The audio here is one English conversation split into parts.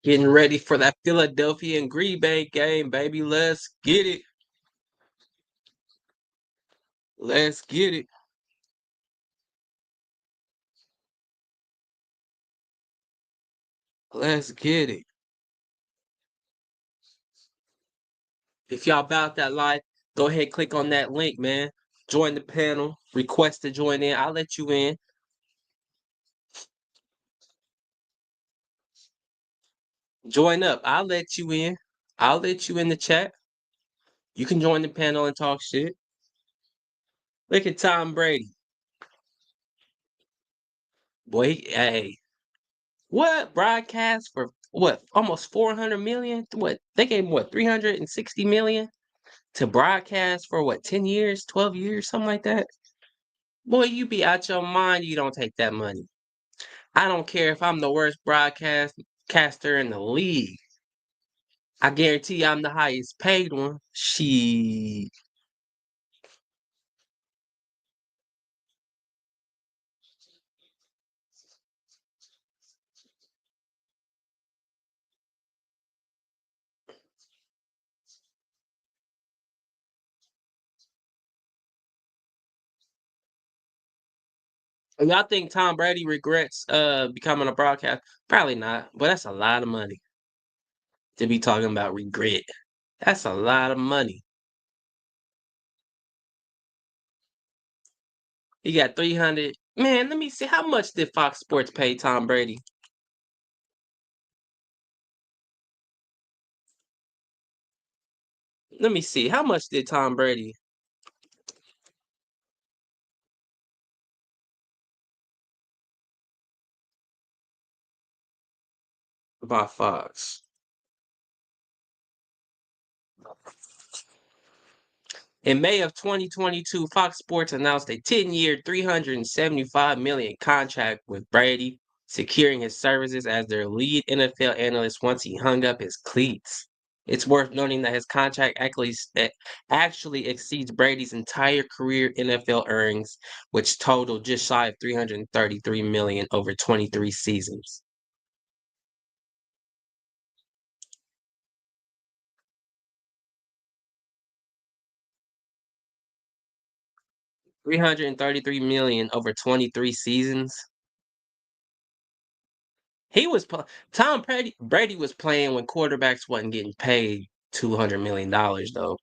Getting ready for that Philadelphia and Green Bay game, baby. Let's get it. Let's get it. Let's get it. If y'all about that life, go ahead, click on that link, man. Join the panel. Request to join in. I'll let you in. Join up. I'll let you in. I'll let you in the chat. You can join the panel and talk shit. Look at Tom Brady. Boy, hey. What? Broadcast for what? Almost 400 million? What? They gave him what? 360 million to broadcast for what? 10 years, 12 years, something like that? Boy, you be out your mind, you don't take that money. I don't care if I'm the worst broadcaster in the league. I guarantee you I'm the highest paid one. She. And y'all think Tom Brady regrets becoming a broadcaster? Probably not, but that's a lot of money to be talking about regret. That's a lot of money. He got 300. Man, let me see. How much did Fox Sports pay Tom Brady? Let me see. How much did Tom Brady buy Fox? In May of 2022, Fox Sports announced a 10-year, $375 million contract with Brady, securing his services as their lead NFL analyst once he hung up his cleats. It's worth noting that his contract actually exceeds Brady's entire career NFL earnings, which totaled just shy of $333 million over 23 seasons. $333 million over 23 seasons. He was Tom Brady was playing when quarterbacks wasn't getting paid $200 million though.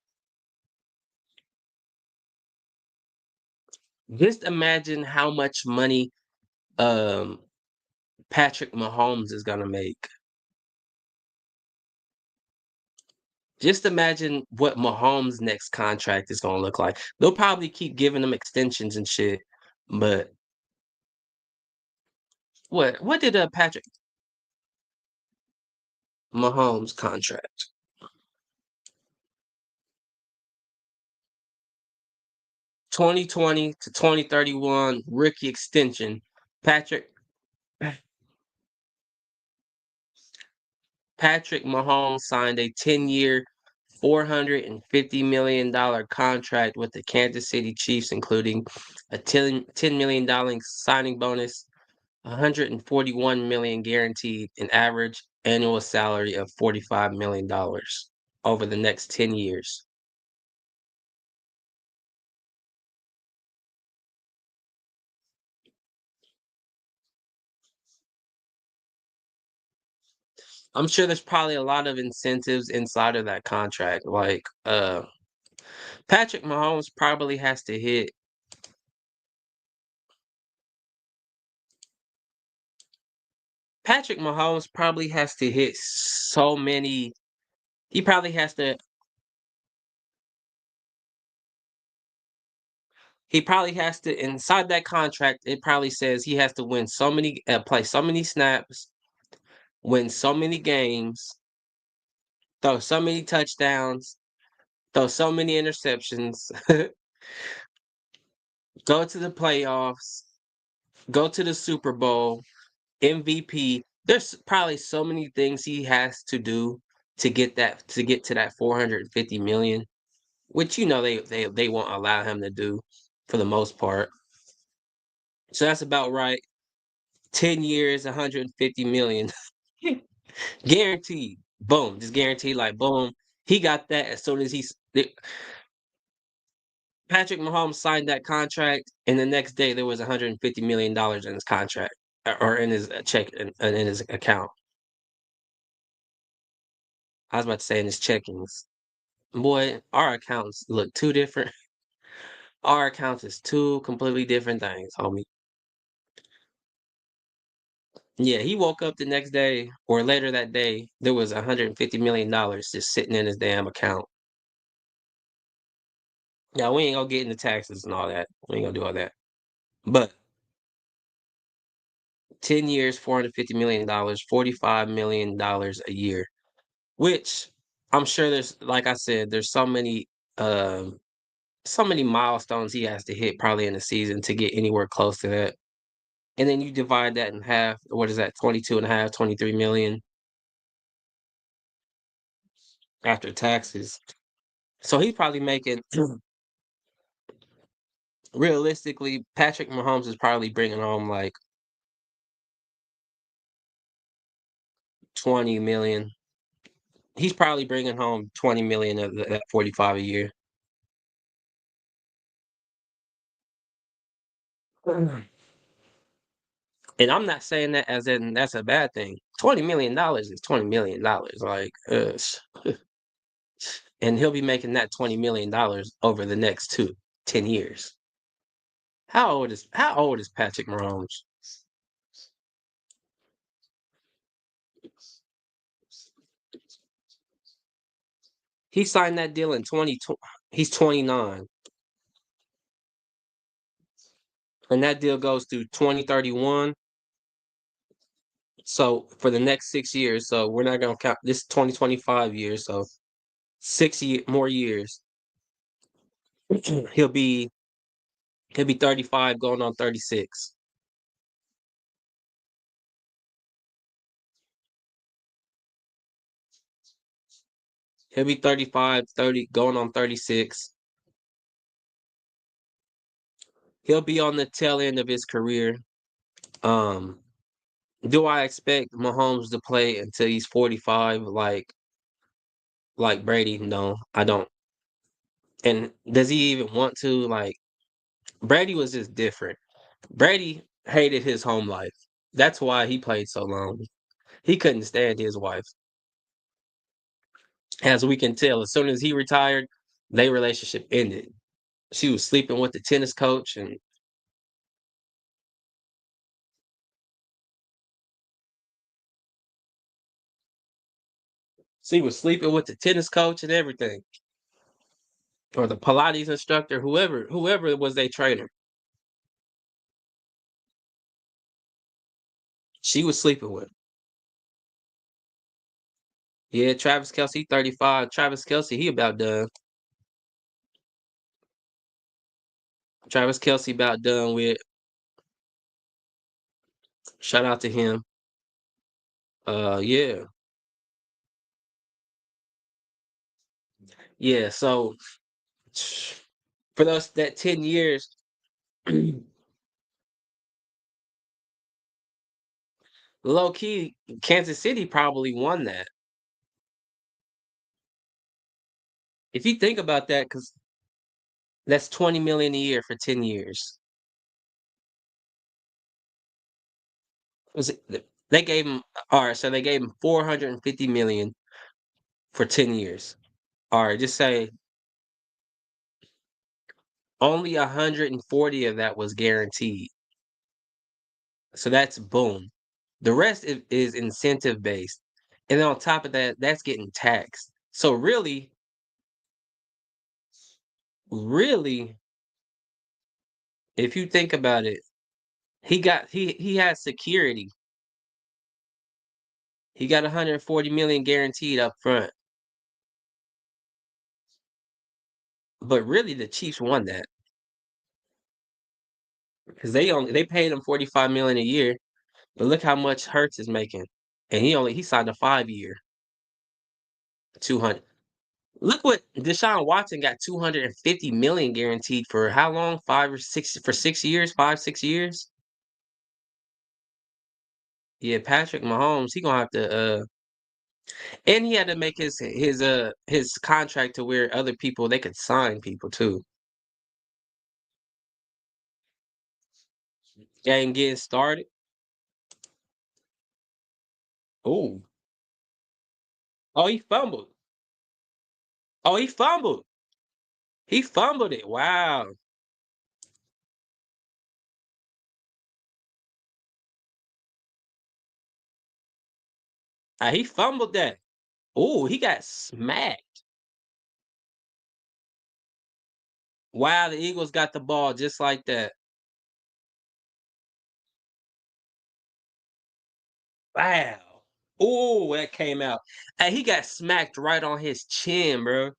Just imagine how much money um Patrick Mahomes is gonna make. Just imagine what Mahomes' next contract is gonna look like. They'll probably keep giving him extensions and shit, but what did Patrick Mahomes contract? 2020 to 2031 rookie extension. Patrick Patrick Mahomes signed a 10-year, $450 million contract with the Kansas City Chiefs, including a $10 million signing bonus, $141 million guaranteed, an average annual salary of $45 million over the next 10 years. I'm sure there's probably a lot of incentives inside of that contract. Like Patrick Mahomes probably has to hit Patrick Mahomes probably has to hit so many. He probably has to. He probably has to inside that contract. It probably says he has to win so many, play so many snaps, win so many games, throw so many touchdowns, throw so many interceptions, go to the playoffs, go to the Super Bowl, MVP. There's probably so many things he has to do to get to that 450 million, which they won't allow him to do for the most part. So that's about right. 10 years, 150 million. Guaranteed. Boom. Just guaranteed, like, boom. He got that as soon as Patrick Mahomes signed that contract, and the next day there was $150 million in his contract or in his check in his account. I was about to say in his checkings. Boy, our accounts look too different. Our accounts is two completely different things, homie. Yeah, he woke up the next day or later that day, there was $150 million just sitting in his damn account. Yeah, we ain't gonna get into taxes and all that. We ain't gonna do all that. But 10 years, $450 million, $45 million a year, which I'm sure there's, like I said, there's so many milestones he has to hit probably in the season to get anywhere close to that. And then you divide that in half. What is that? 22 and a half, 23 million after taxes. So he's probably making, realistically, Patrick Mahomes is probably bringing home like 20 million. He's probably bringing home 20 million of that 45 a year. And I'm not saying that as in that's a bad thing. $20 million is $20 million. Like, and he'll be making that $20 million over the next 10 years. How old is Patrick Mahomes? He signed that deal in 2020. He's 29, and that deal goes through 2031. So for the next 6 years, so we're not gonna count this 2025 years. So more years, he'll be he'll be 35, going on 36. He'll be 35, 30, going on 36. He'll be on the tail end of his career. Um, do I expect Mahomes to play until he's 45 like Brady? No, I don't. And does he even want to? Like, Brady was just different. Brady hated his home life. That's why he played so long. He couldn't stand his wife. As we can tell, as soon as he retired, their relationship ended. She was sleeping with the tennis coach, and she was sleeping with the tennis coach and everything, or the Pilates instructor, whoever was their trainer. She was sleeping with. Yeah, Travis Kelce, 35. Travis Kelce, he about done. Travis Kelce about done with. Shout out to him. Yeah, yeah. So for those that 10 years, low key, Kansas City probably won that. If you think about that, because that's 20 million a year for 10 years. They gave him, all right, so they gave him 450 million for 10 years. All right, just say only 140 of that was guaranteed. So that's boom. The rest is incentive based. And then on top of that, that's getting taxed. So really, if you think about it, he has security. He got 140 million guaranteed up front. But really the Chiefs won that because they paid him 45 million a year. But look how much Hurts is making. And he signed a 5 year, 200. Look what Deshaun Watson got 250 million guaranteed for how long? 6 years, 5, 6 years. Yeah, Patrick Mahomes, he gonna have to. And he had to make his contract to where other people they could sign people too. Game getting started. Ooh. Oh, he fumbled. Oh, he fumbled. He fumbled it. Wow. He fumbled that. Ooh, he got smacked. Wow, the Eagles got the ball just like that. Wow. Ooh, that came out. Hey, he got smacked right on his chin, bro.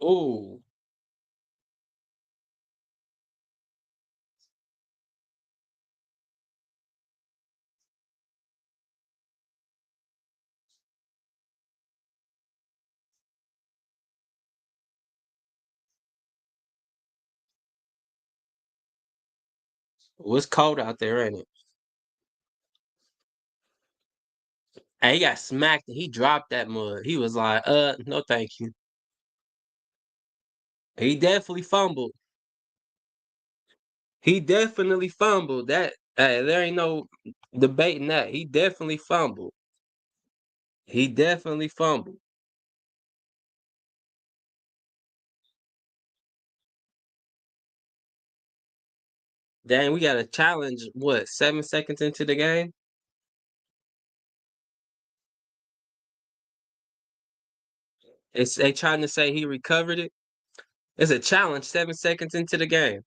Ooh. It's cold out there, ain't it? Hey, he got smacked and he dropped that mud. He was like, no thank you. He definitely fumbled. He definitely fumbled. That there ain't no debating that. He definitely fumbled. He definitely fumbled. Dang, we got a challenge. What, 7 seconds into the game? It's they trying to say he recovered it. It's a challenge 7 seconds into the game.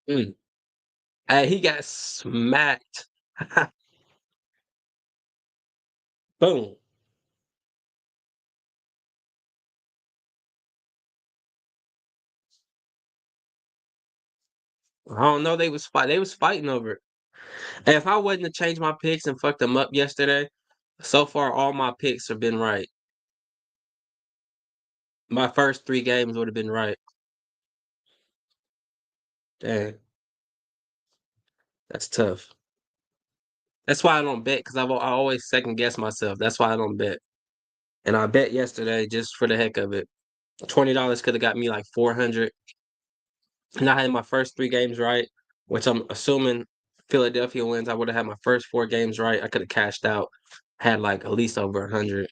Mm. Hey, he got smacked. Boom. I don't know. They was fighting over it. And if I wasn't to change my picks and fuck them up yesterday, so far all my picks have been right. My first 3 games would have been right. Dang, that's tough. That's why I don't bet because I always second guess myself. That's why I don't bet. And I bet yesterday just for the heck of it. $20 could have got me like 400. And I had my first 3 games right, which I'm assuming Philadelphia wins. I would have had my first 4 games right. I could have cashed out, had like at least over 100.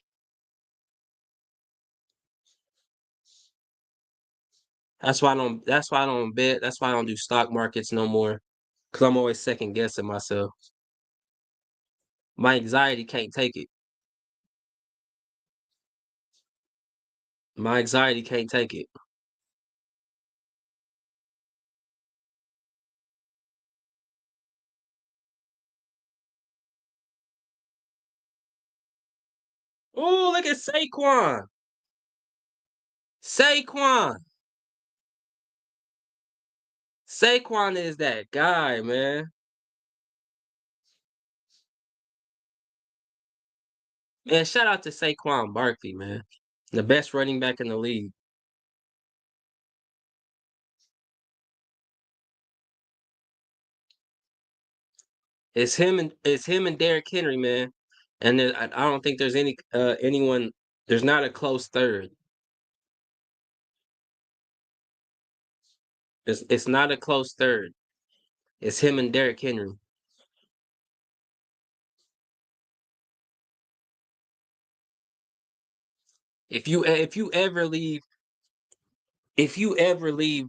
That's why I don't bet. That's why I don't do stock markets no more. Cause I'm always second guessing myself. My anxiety can't take it. My anxiety can't take it. Oh, look at Saquon. Saquon. Saquon is that guy, man. Man, shout out to Saquon Barkley, man. The best running back in the league. It's him and Derrick Henry, man. And I don't think there's anyone. There's not a close third. It's not a close third. It's him and Derrick Henry. If you ever leave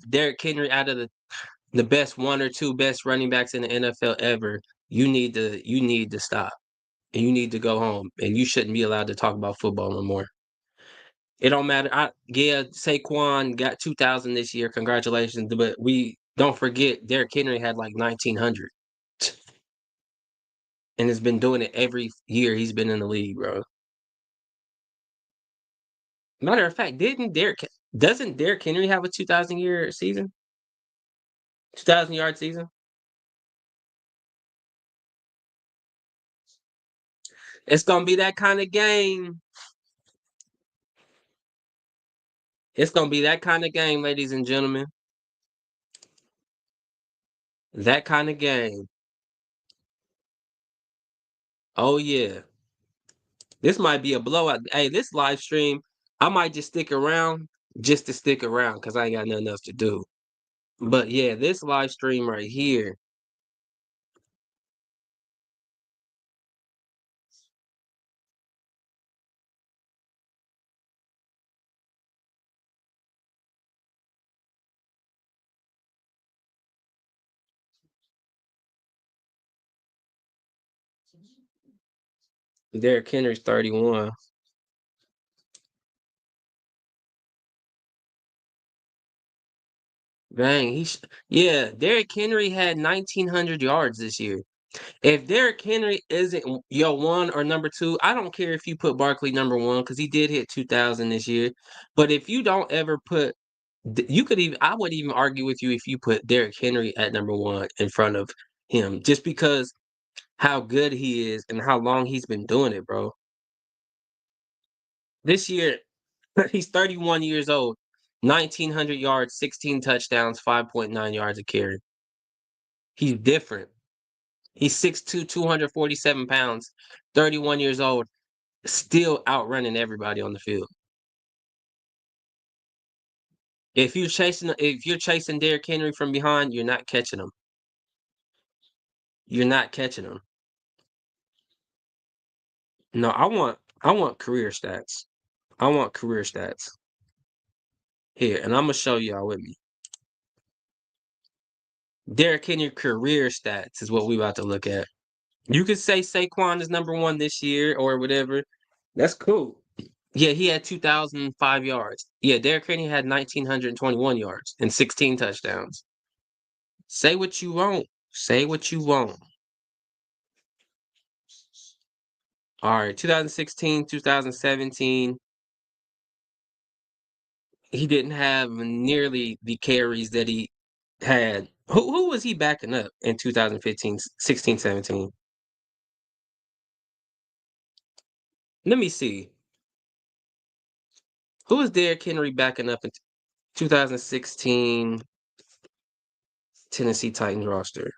Derrick Henry out of the best 1 or 2 best running backs in the NFL ever, you need to stop and you need to go home and you shouldn't be allowed to talk about football no more. It don't matter. Yeah, Saquon got 2,000 this year. Congratulations, but we don't forget Derrick Henry had like 1,900. and has been doing it every year he's been in the league, bro. Matter of fact, doesn't Derrick Henry have a 2,000 year season? 2,000 yard season? It's gonna be that kind of game. It's gonna be that kind of game, ladies and gentlemen. That kind of game. Oh yeah. This might be a blowout. Hey, this live stream, I might just stick around just to stick around because I ain't got nothing else to do. But yeah, this live stream right here, Derrick Henry's 31. Dang, yeah, Derrick Henry had 1,900 yards this year. If Derrick Henry isn't your one or number two, I don't care if you put Barkley number one because he did hit 2,000 this year. But if you don't ever put, you could even, I would even argue with you if you put Derrick Henry at number one in front of him, just because how good he is and how long he's been doing it, bro. This year, he's 31 years old, 1,900 yards, 16 touchdowns, 5.9 yards a carry. He's different. He's 6'2", 247 pounds, 31 years old, still outrunning everybody on the field. If you're chasing Derrick Henry from behind, you're not catching him. You're not catching him. No, I want career stats. I want career stats. Here, and I'm gonna show y'all with me. Derrick Henry career stats is what we about to look at. You could say Saquon is number one this year or whatever. That's cool. Yeah, he had 2,005 yards. Yeah, Derrick Henry had 1,921 yards and 16 touchdowns. Say what you want. Say what you want. All right, 2016, 2017, he didn't have nearly the carries that he had. Who was he backing up in 2015, 16, 17? Let me see. Who was Derrick Henry backing up in 2016 Tennessee Titans roster?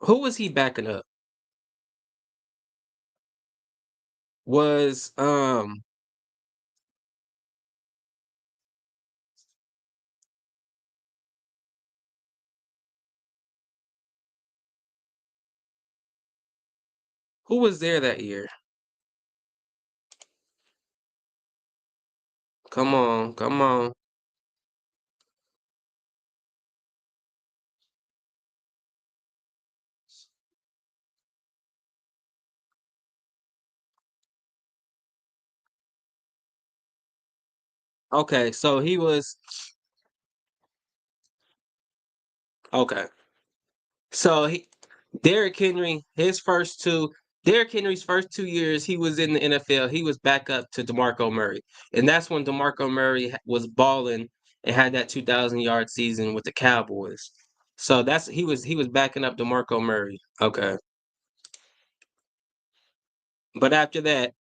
Who was he backing up? Was who was there that year? Come on, come on. Okay, so he was okay. So he Derrick Henry, Derrick Henry's first 2 years he was in the NFL, he was back up to DeMarco Murray. And that's when DeMarco Murray was balling and had that 2,000 yard season with the Cowboys. So that's he was backing up DeMarco Murray. Okay. But after that,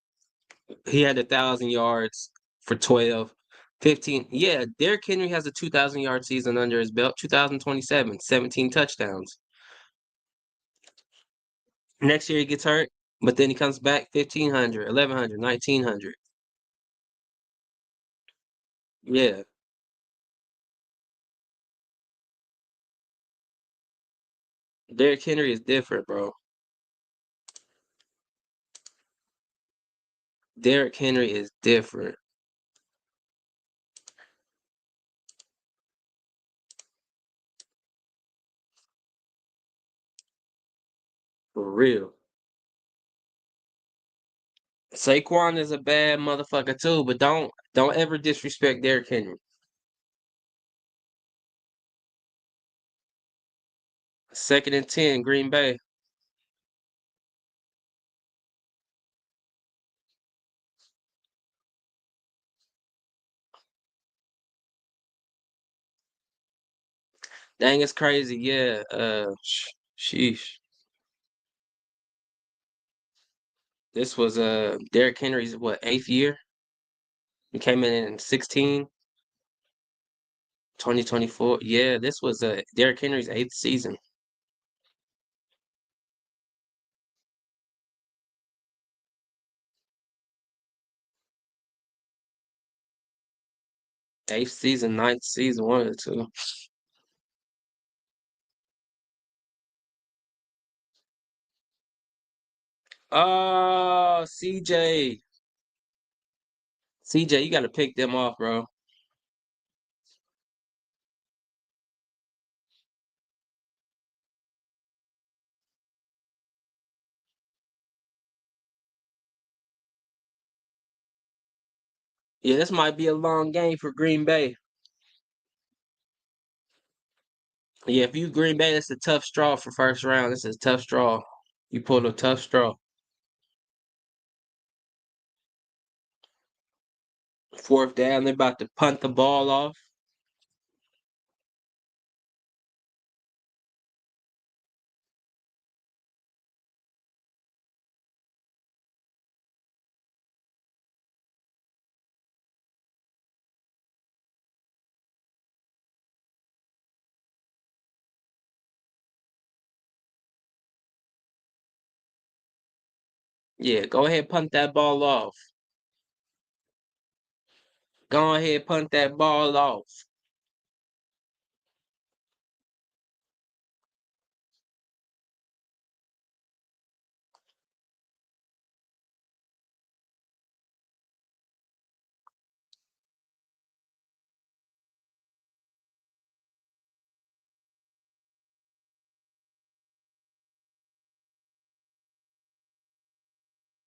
he had 1,000 yards for 12, 15. Yeah, Derrick Henry has a 2,000 yard season under his belt, 2027, 17 touchdowns. Next year he gets hurt, but then he comes back 1,500, 1,100, 1,900. Yeah, Derrick Henry is different, bro. Derrick Henry is different. For real. Saquon is a bad motherfucker too, but don't ever disrespect Derrick Henry. Second and 10, Green Bay. Dang, it's crazy. Yeah. Sheesh. This was Derrick Henry's what, 8th year? He came in 16, 2024. Yeah, this was Derrick Henry's 8th season. 8th season, 9th season, one of the two. Oh, CJ. CJ, you gotta pick them off, bro. Yeah, this might be a long game for Green Bay. Yeah, if you Green Bay, that's a tough straw for first round. This is a tough straw. You pulled a tough straw. 4th down, they're about to punt the ball off. Yeah, go ahead, punt that ball off. Go ahead, punt that ball off.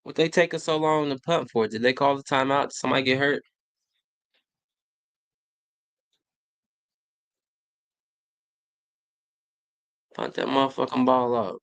What they taking so long to punt for? Did they call the timeout? Did somebody get hurt? Punt that motherfucking ball off.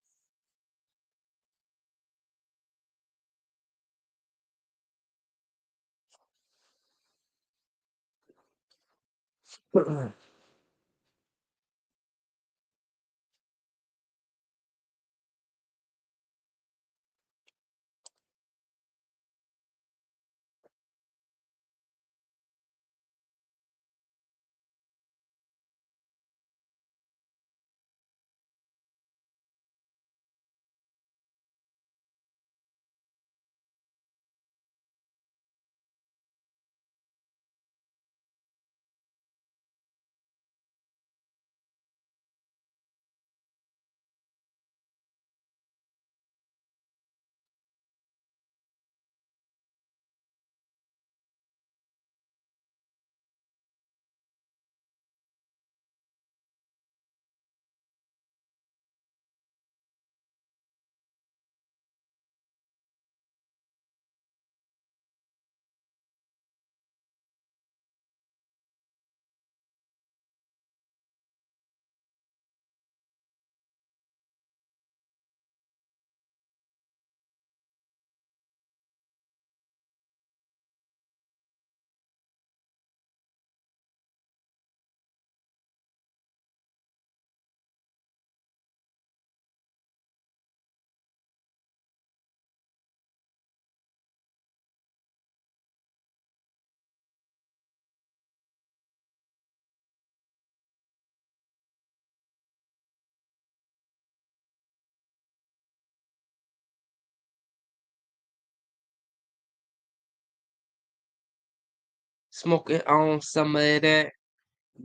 Smoking on some of that.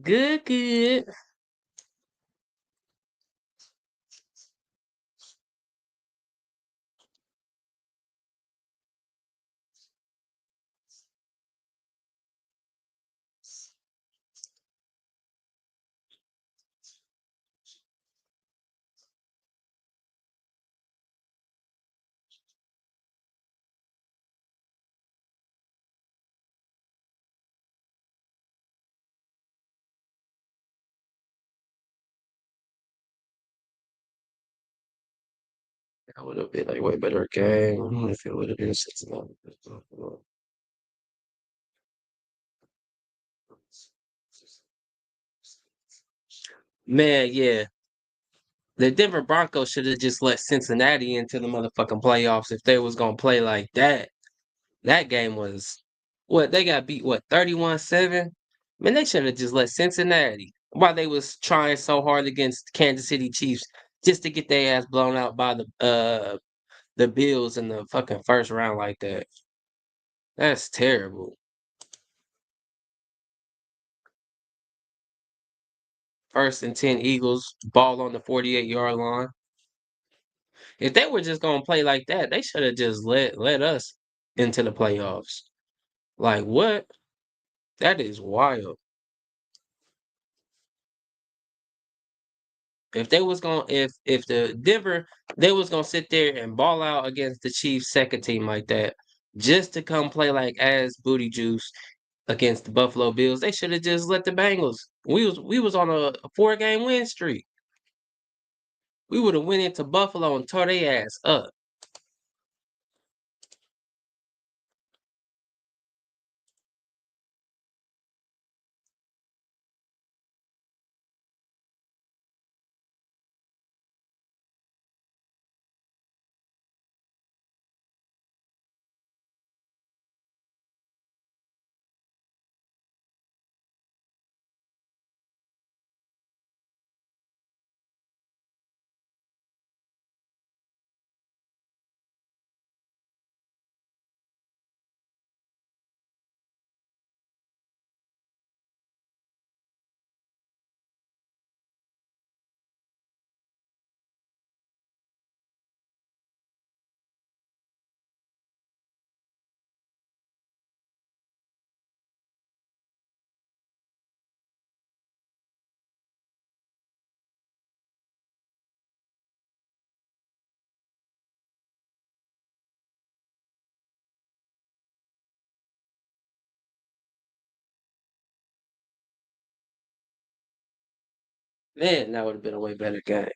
Good, good. That would have been like way better game if it would have been Cincinnati. Man, yeah. The Denver Broncos should have just let Cincinnati into the motherfucking playoffs if they was gonna play like that. That game was what they got beat 31-7? Man, they should have just let Cincinnati while they was trying so hard against Kansas City Chiefs just to get their ass blown out by the Bills in the fucking first round like that. That's terrible. First and 10 Eagles, ball on the 48-yard line. If they were just gonna play like that, they should have just let us into the playoffs. Like what? That is wild. If they was gonna if the Denver they was gonna sit there and ball out against the Chiefs second team like that, just to come play like ass booty juice against the Buffalo Bills, they should have just let the Bengals. We was on a 4-game win streak. We would have went into Buffalo and tore their ass up. Man, that would have been a way better game.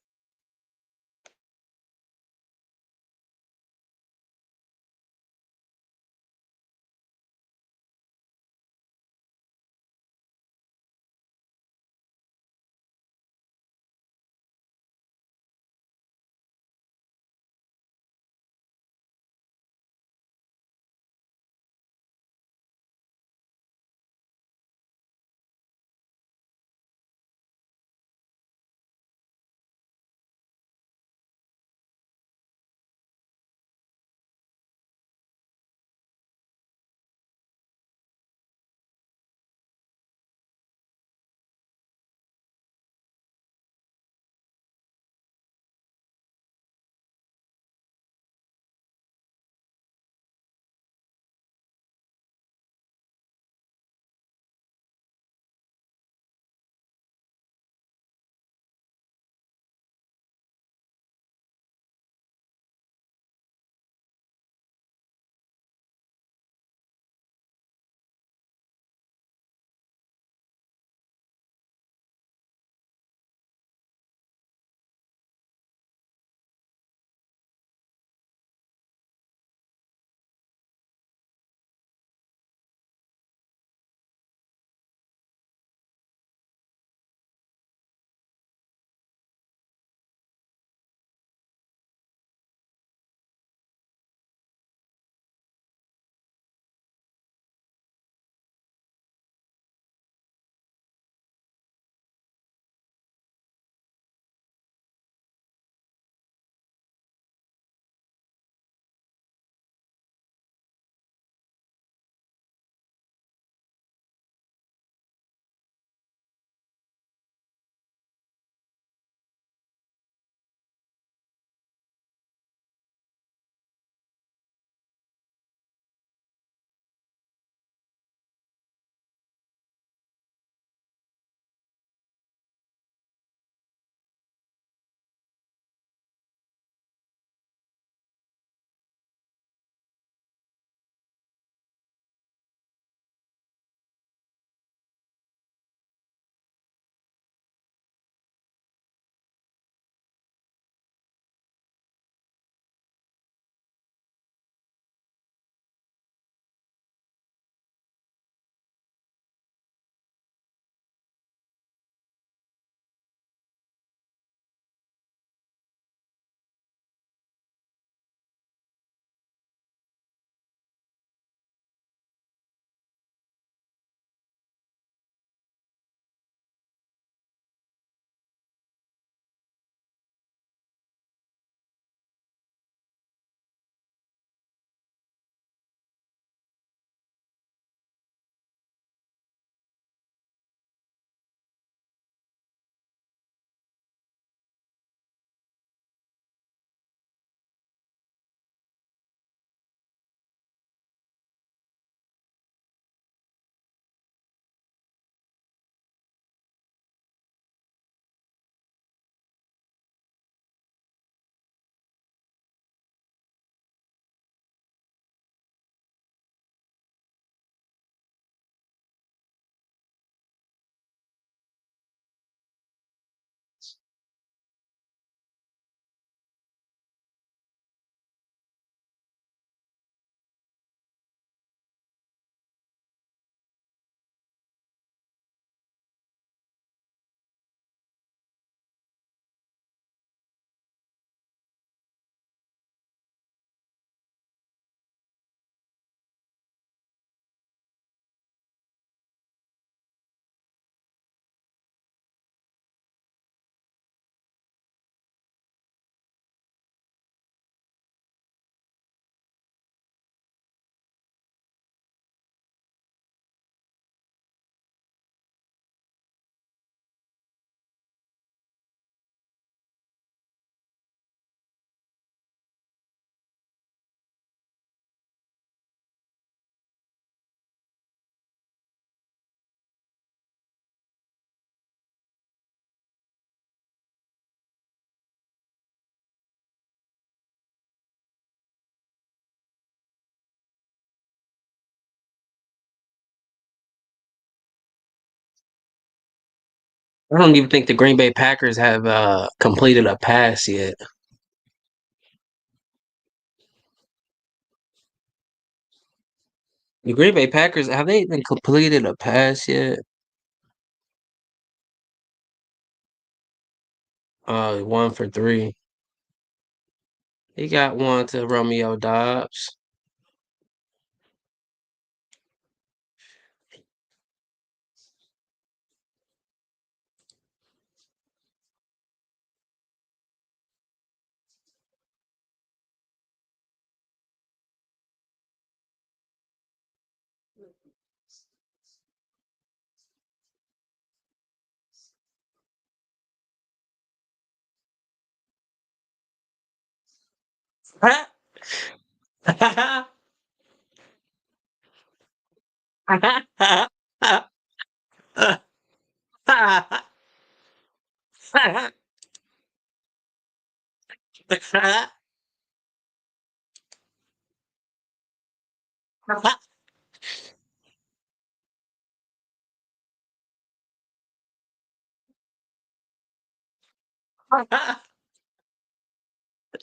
I don't even think the Green Bay Packers have completed a pass yet. The Green Bay Packers have they even completed a pass yet? 1 for 3. He got one to Romeo Dobbs.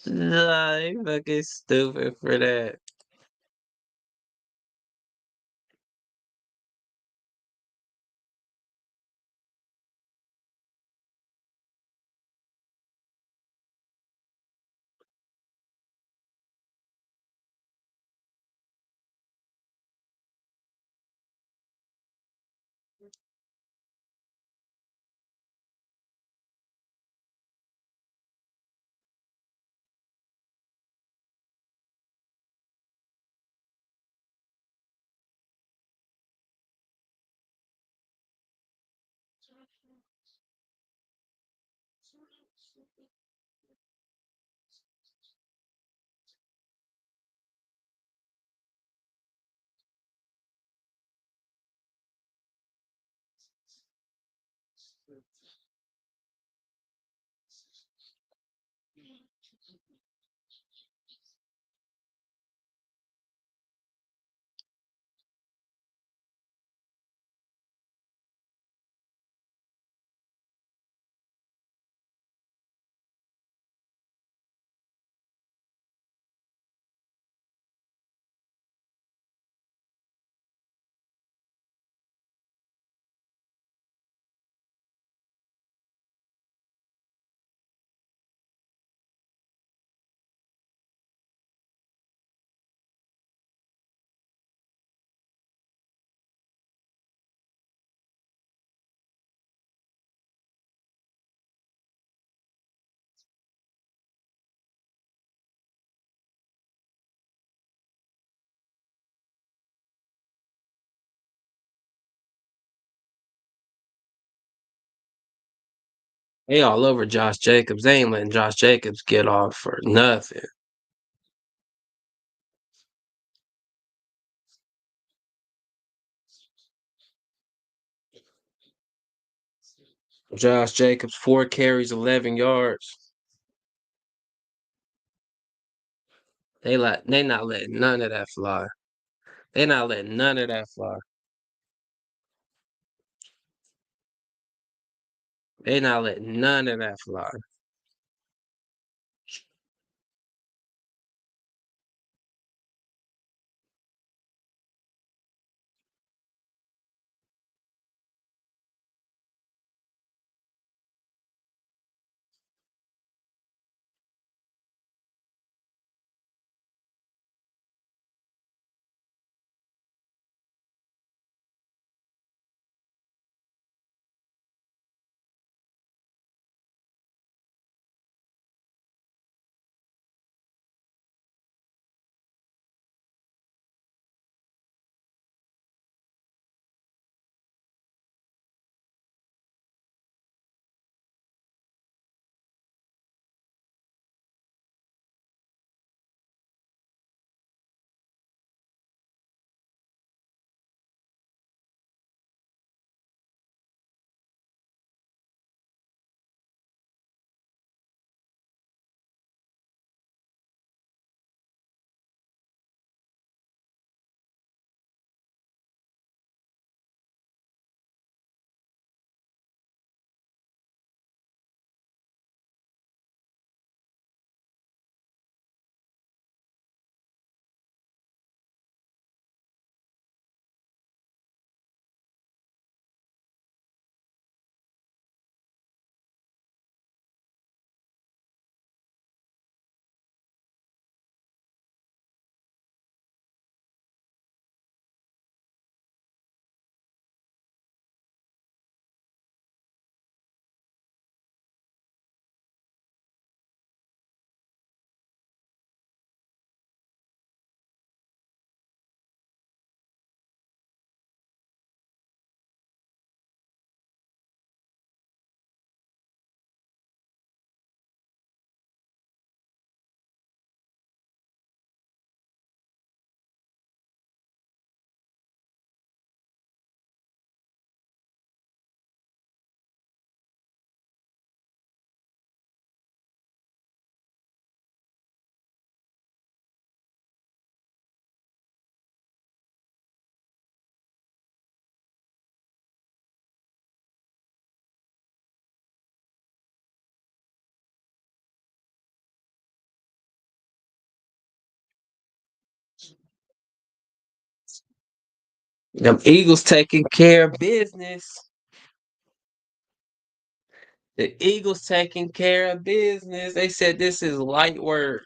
Nah, you fucking stupid for that. They all over Josh Jacobs. They ain't letting Josh Jacobs get off for nothing. Josh Jacobs, 4 carries, 11 yards. They not letting none of that fly. They not letting none of that fly. They not letting none of that fly. Them Eagles taking care of business. The Eagles taking care of business. They said this is light work.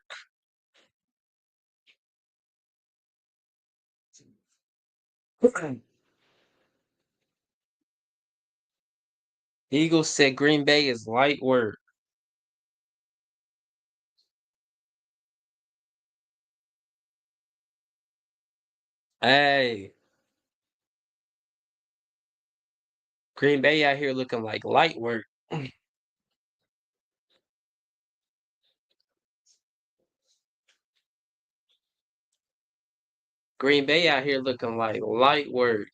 Eagles said Green Bay is light work. Hey, Green Bay out here looking like light work. Green Bay out here looking like light work.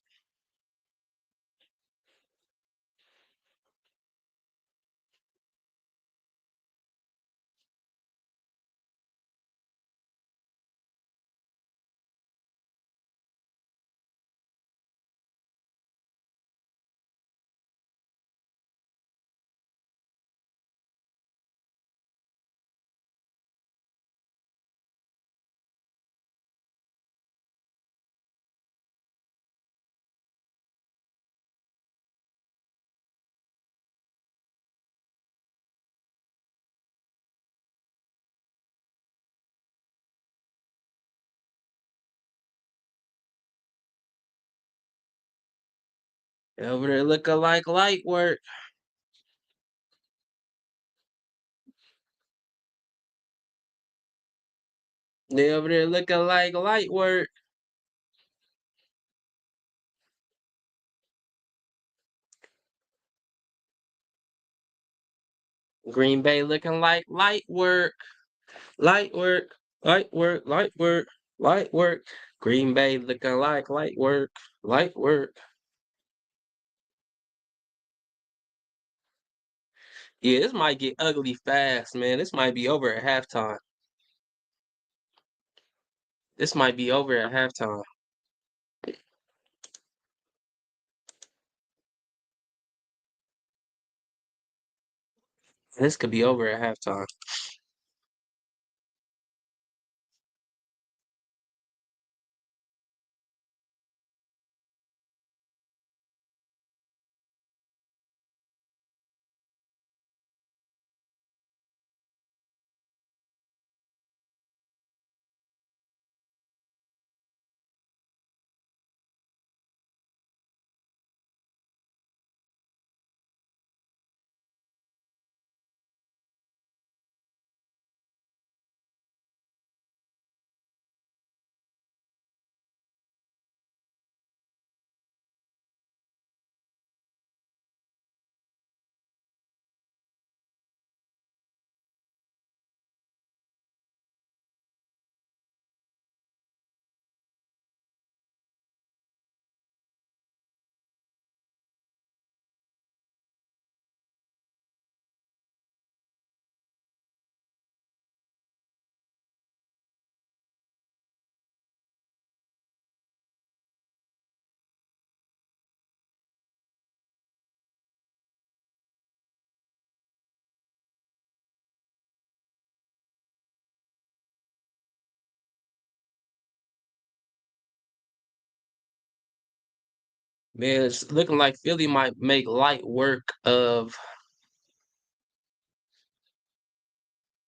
Over there looking like light work. They over there looking like light work. Green Bay looking like light work. Light work. Light work. Light work. Light work. Green Bay looking like light work. Light work. Yeah, this might get ugly fast, man. This might be over at halftime. This might be over at halftime. This could be over at halftime. Man, it's looking like Philly might make light work of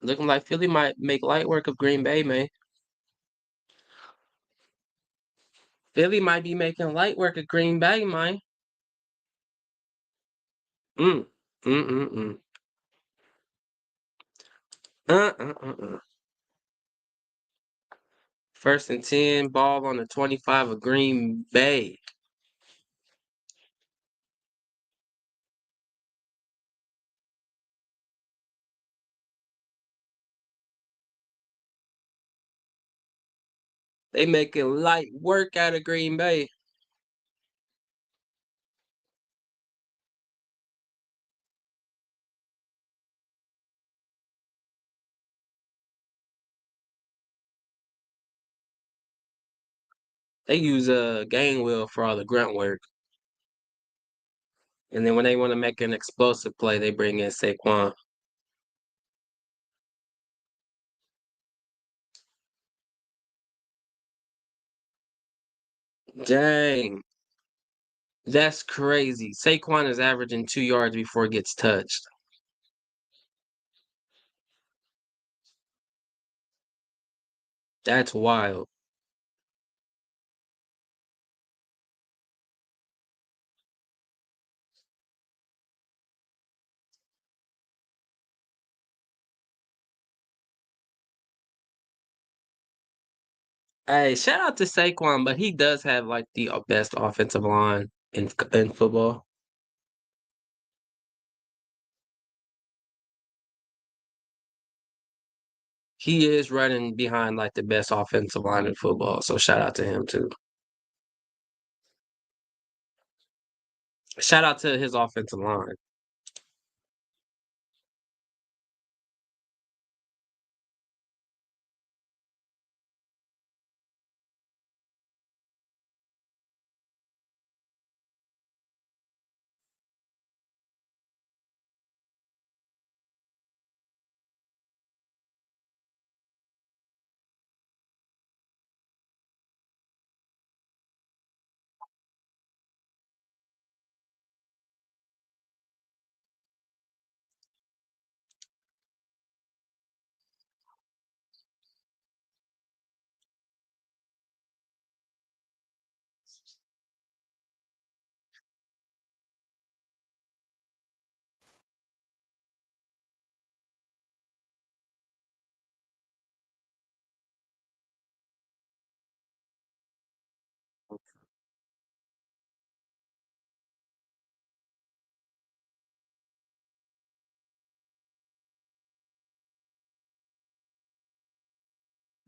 looking like Philly might make light work of Green Bay, man. Philly might be making light work of Green Bay, man. Mm. Mm-mm-mm. Uh-uh-uh-uh. First and 10, ball on the 25 of Green Bay. They making light work out of Green Bay. They use a gang wheel for all the grunt work. And then when they want to make an explosive play, they bring in Saquon. Dang. That's crazy. Saquon is averaging 2 yards before it gets touched. That's wild. Hey, shout out to Saquon, but he does have like the best offensive line in football. He is running behind like the best offensive line in football, so shout out to him too. Shout out to his offensive line.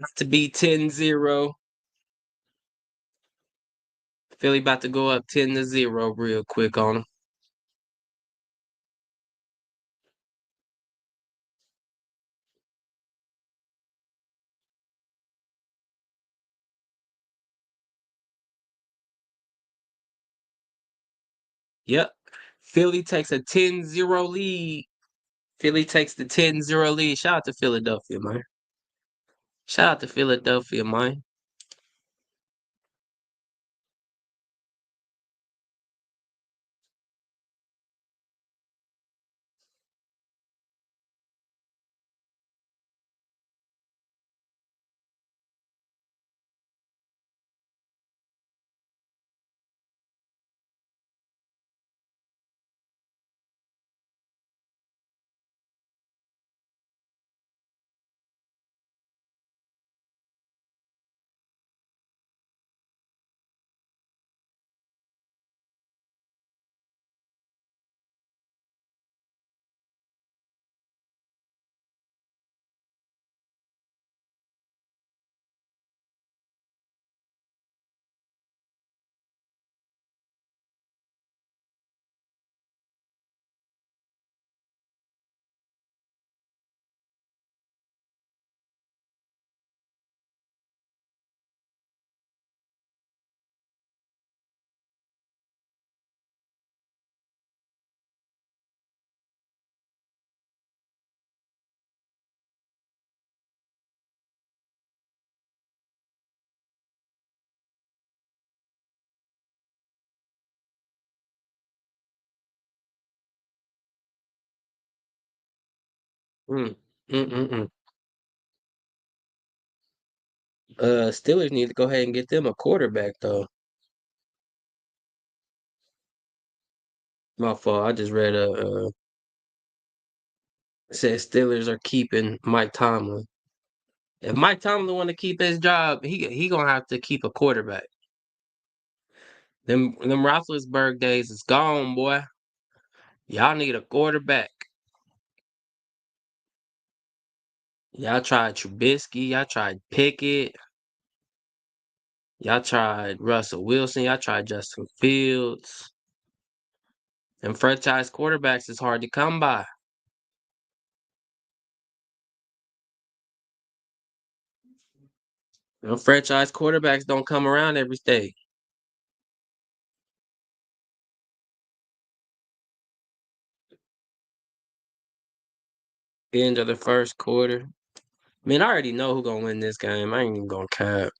Not to be 10-0. Philly about to go up 10-0 real quick on him. Yep. Philly takes a 10-0 lead. Philly takes the 10-0 lead. Shout out to Philadelphia, man. Shout out to Philadelphia, man. Mm. Mm-mm-mm. Steelers need to go ahead and get them a quarterback, though. My fault. I just read said Steelers are keeping Mike Tomlin. If Mike Tomlin want to keep his job, he gonna have to keep a quarterback. Them Roethlisberger days is gone, boy. Y'all need a quarterback. Y'all tried Trubisky. Y'all tried Pickett. Y'all tried Russell Wilson. Y'all tried Justin Fields. And franchise quarterbacks is hard to come by. Them franchise quarterbacks don't come around every day. End of the first quarter. I mean, I already know who gonna win this game. I ain't even gonna cap.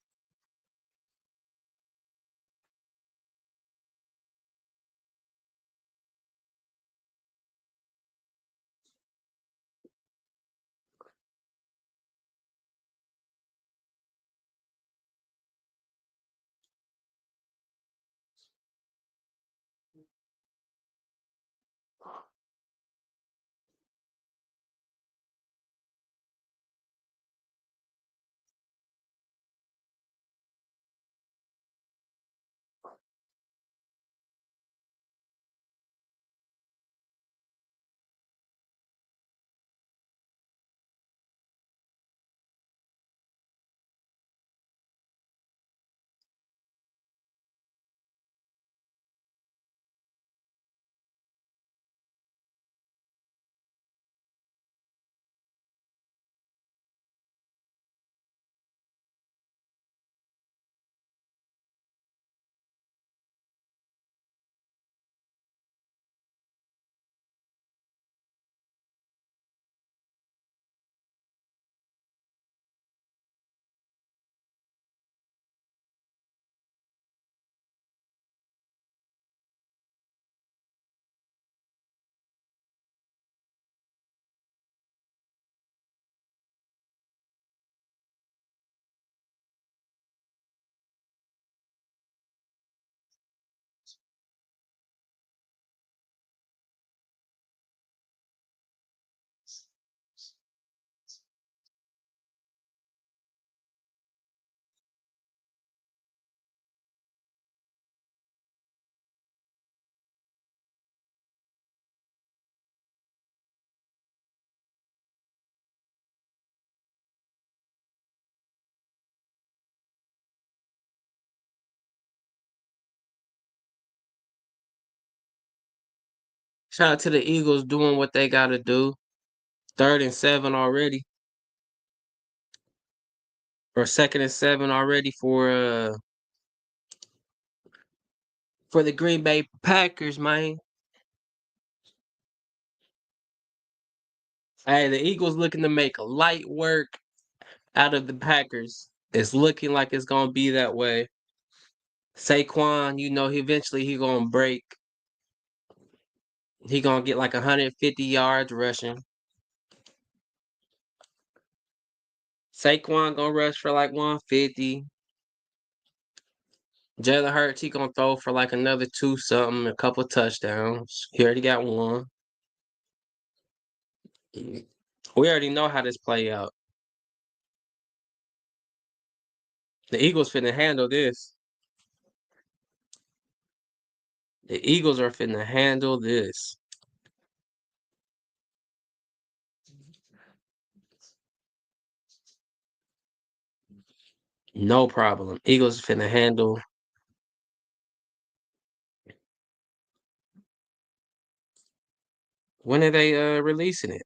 Shout out to the Eagles doing what they got to do. 3rd and 7 already, or 2nd and 7 already for the Green Bay Packers, man. Hey, the Eagles looking to make light work out of the Packers. It's looking like it's gonna be that way. Saquon, he gonna break. He gonna get like 150 yards rushing. Saquon gonna rush for like 150. Jalen Hurts, he gonna throw for like another two something, a couple touchdowns. He already got one. We already know how this play out. The Eagles finna handle this. The Eagles are finna handle this. No problem. Eagles finna handle. When are they releasing it?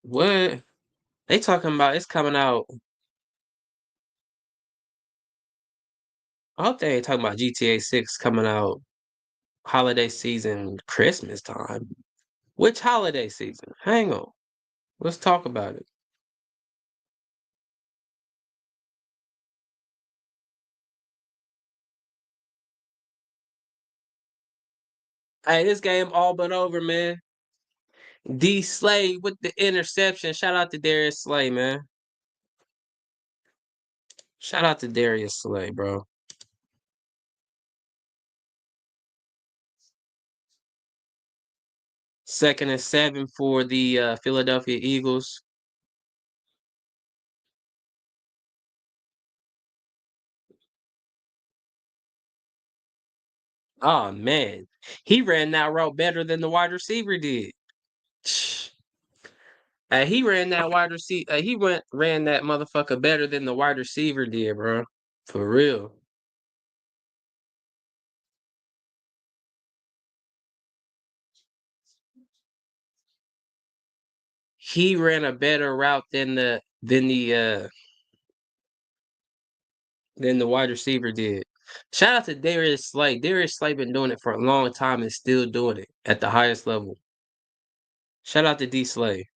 What? They talking about it's coming out. I hope they ain't talking about GTA 6 coming out holiday season, Christmas time. Which holiday season? Hang on. Let's talk about it. Hey, this game all but over, man. D Slay with the interception. Shout out to Darius Slay, man. Shout out to Darius Slay, bro. 2nd and 7 for the Philadelphia Eagles. Oh man, he ran that route better than the wide receiver did. He ran that wide receiver. Ran that motherfucker better than the wide receiver did, bro. For real. He ran a better route than the wide receiver did. Shout out to Darius Slay. Darius Slay been doing it for a long time and still doing it at the highest level. Shout out to D Slay.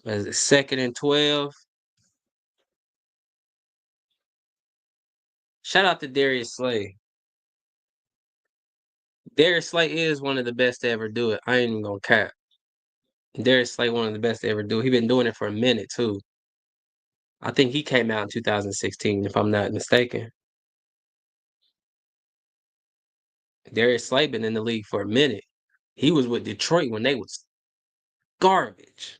As 2nd and 12. Shout out to Darius Slay. Darius Slay is one of the best to ever do it. I ain't even gonna cap. Darius Slay one of the best to ever do it. He been doing it for a minute too. I think he came out in 2016, if I'm not mistaken. Darius Slay been in the league for a minute. He was with Detroit when they was garbage.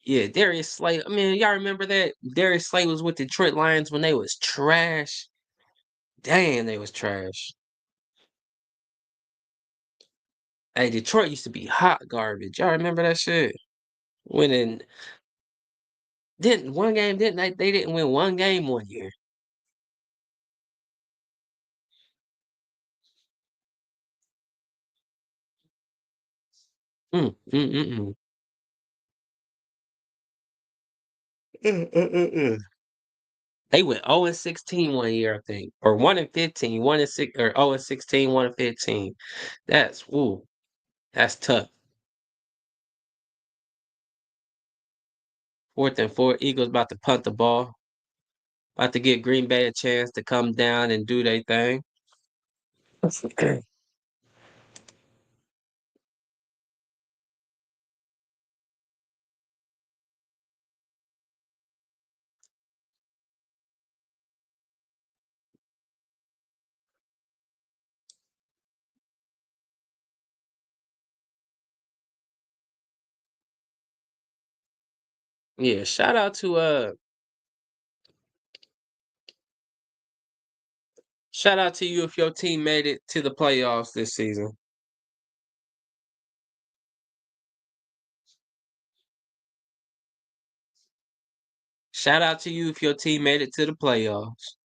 Yeah, Darius Slay. I mean, y'all remember that? Darius Slay was with Detroit Lions when they was trash. Damn, they was trash. Hey, Detroit used to be hot garbage. Y'all remember that shit? Winning didn't one game didn't they didn't win one game one year. Mm. Mm. They went 0-16 one year, I think, or 1-15, 1-6, or 0-16, 1-15. That's tough. 4th and 4, Eagles about to punt the ball, about to give Green Bay a chance to come down and do their thing. Okay. Yeah, shout out to you if your team made it to the playoffs this season. Shout out to you if your team made it to the playoffs.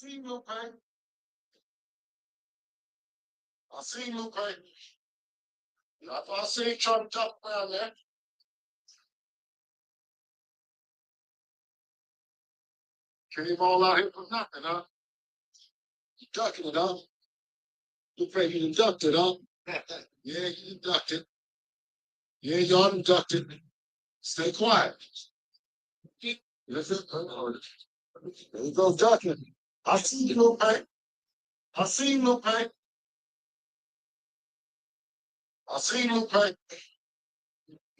See Lupe. I see Lupe. I see Trump talk around there. Came all out here for nothing, huh? You ducking it, huh? Lupe, you done ducked it, huh? Yeah, you done ducked it. Yeah, y'all done ducked it. Stay quiet. Listen. There you go, ducking. I see Lupe. I see Lupe. I see Lupe.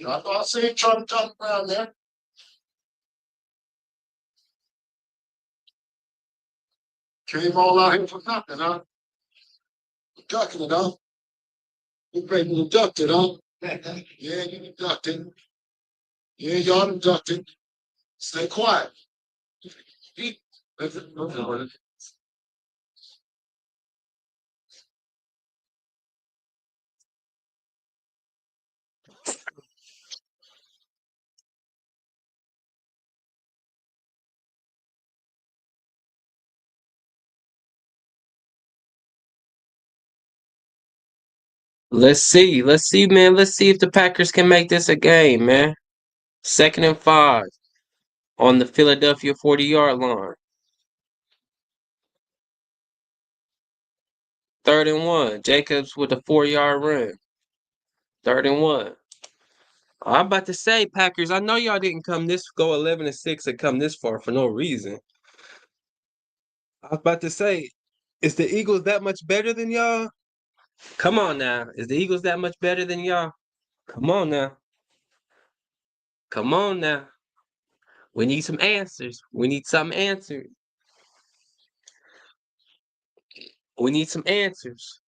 I see Trump talk around there. Came all out here for nothing, huh? You ducking it, huh? Lupe, you done ducked it, huh? Yeah, you done ducked it. Yeah, y'all done ducked it. Stay quiet. Listen. Let's see. Let's see, man. Let's see if the Packers can make this a game, man. 2nd and 5 on the Philadelphia 40-yard line. 3rd and 1. Jacobs with a 4-yard run. 3rd and 1. I'm about to say, Packers, I know y'all didn't go 11-6 and come this far for no reason. I was about to say, is the Eagles that much better than y'all? Come on now. Is the Eagles that much better than y'all? Come on now. Come on now. We need some answers. We need some answers. We need some answers.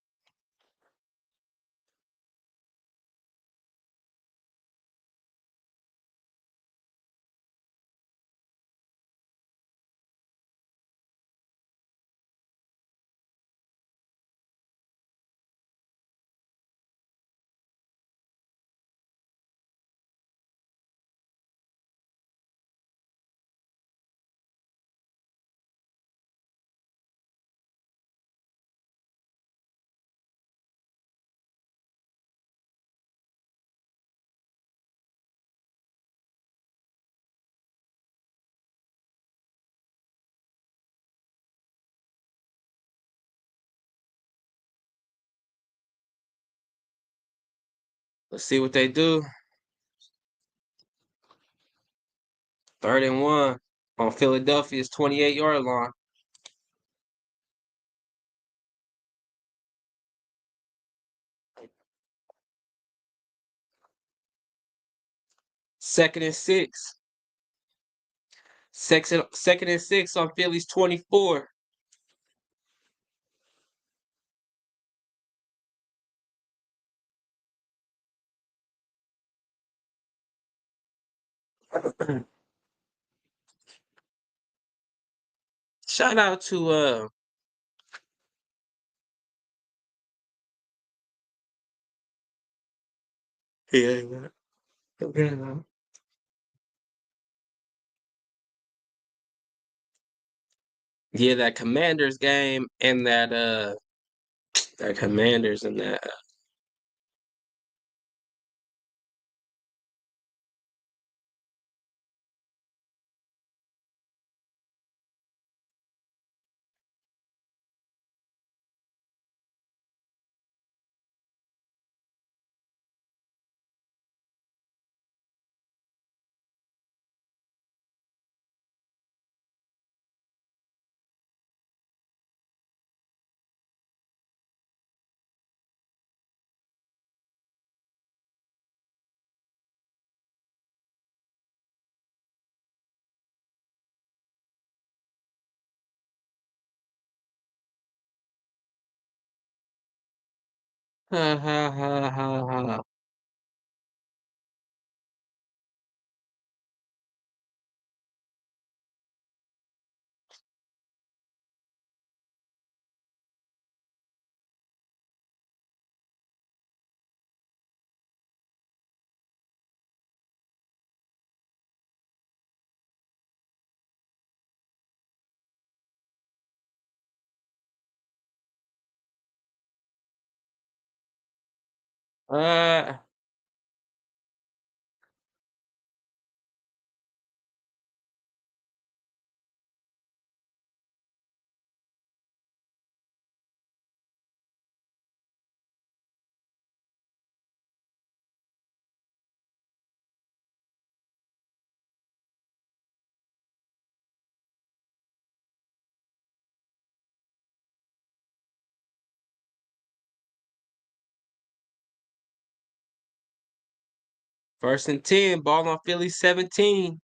Let's see what they do. 3rd and 1 on Philadelphia's 28-yard line. Second and 6. Second and 6 on Philly's 24. Shout out to yeah, yeah, that Commanders game and that Commanders and that ha ha ha ha ha. uh 1st and 10, ball on Philly 17.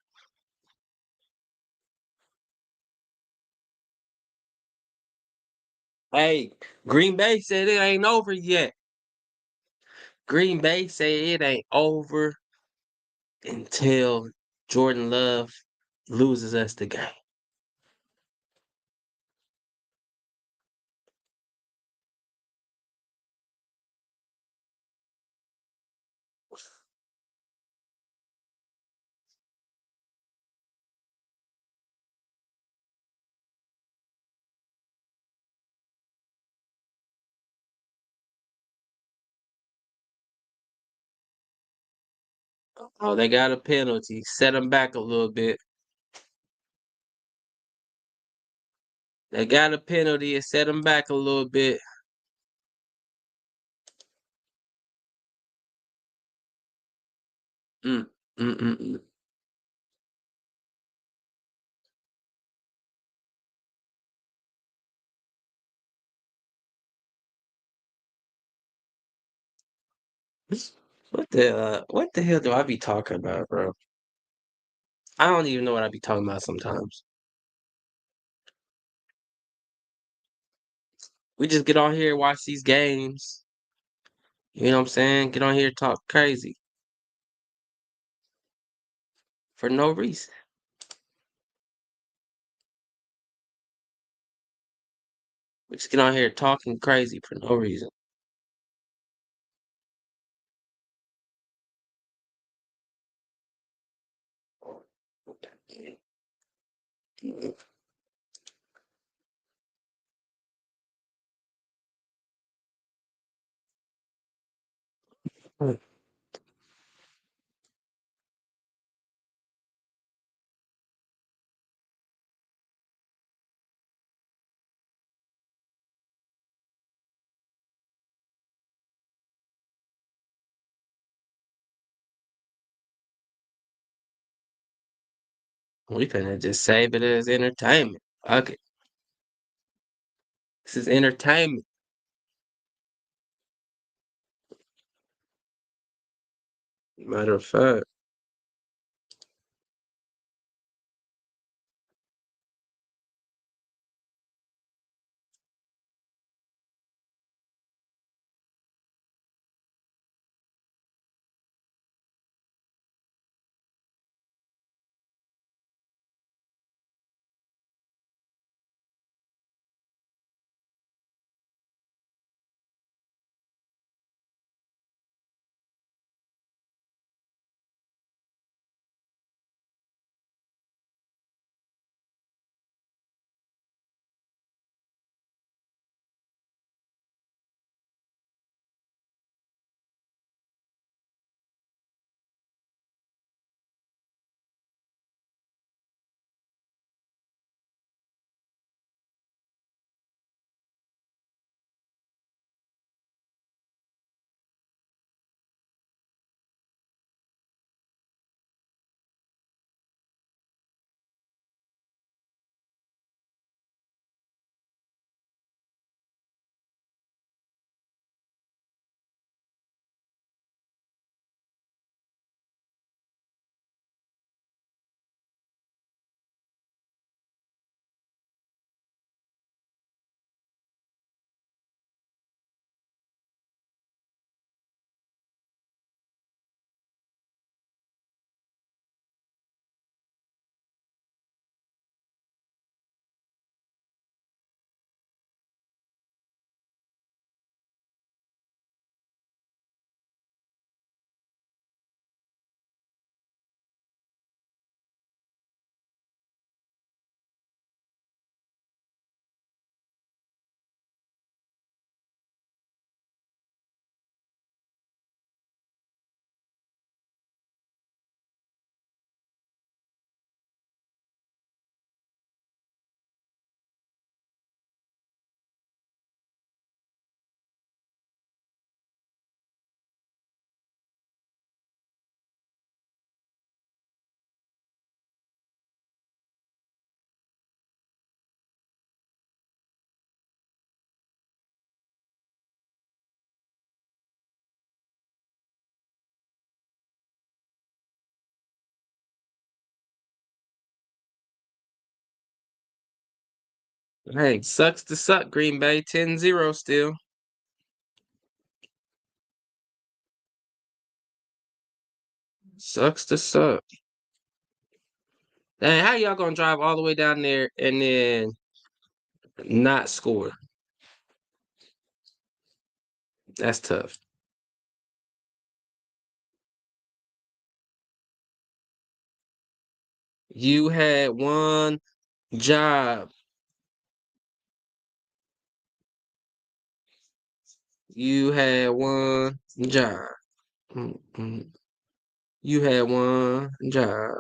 Hey, Green Bay said it ain't over yet. Green Bay said it ain't over until Jordan Love loses us the game. Oh, they got a penalty. Set them back a little bit. They got a penalty. It set them back a little bit. Mm, mm, mm, mm. What the hell do I be talking about, bro? I don't even know what I be talking about sometimes. We just get on here, watch these games. You know what I'm saying? Get on here, talk crazy for no reason. We just get on here talking crazy for no reason. We finna just save it as entertainment. Okay, this is entertainment. Matter of fact, hey, sucks to suck, Green Bay 10-0 still. Sucks to suck. Hey, how y'all gonna drive all the way down there and then not score? That's tough. You had one job. You had one job. Mm-mm. You had one job.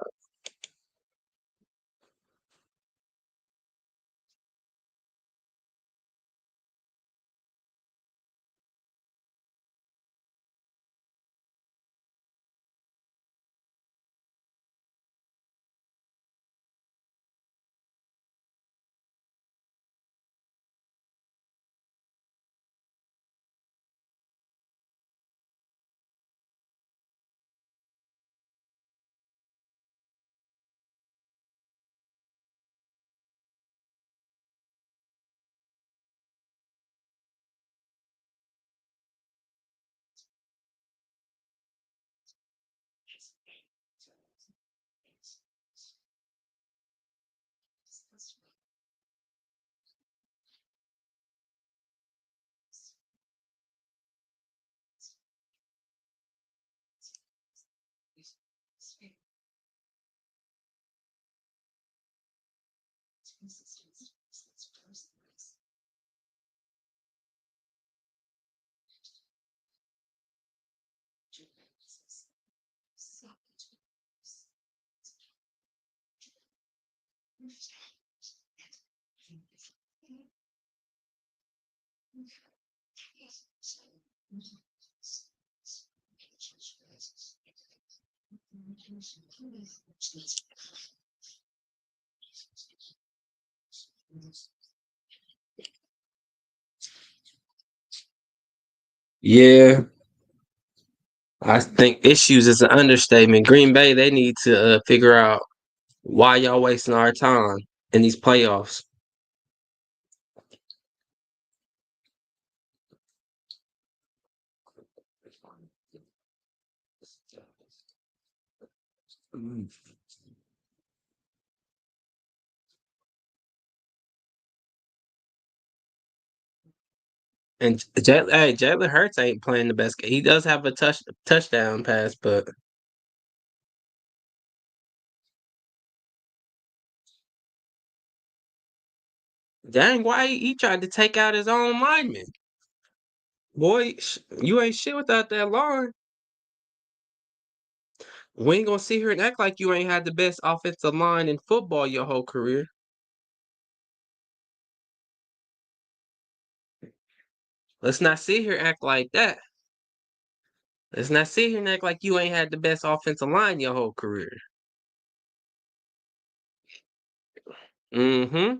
Yeah, I think issues is an understatement. Green Bay, they need to figure out why y'all wasting our time in these playoffs. And Jalen Hurts ain't playing the best. He does have a touchdown pass, but dang, why he tried to take out his own lineman? Boy, you ain't shit without that line. We ain't gonna sit here and act like you ain't had the best offensive line in football your whole career. Let's not sit here and act like that. Let's not sit here and act like you ain't had the best offensive line your whole career. Mm-hmm.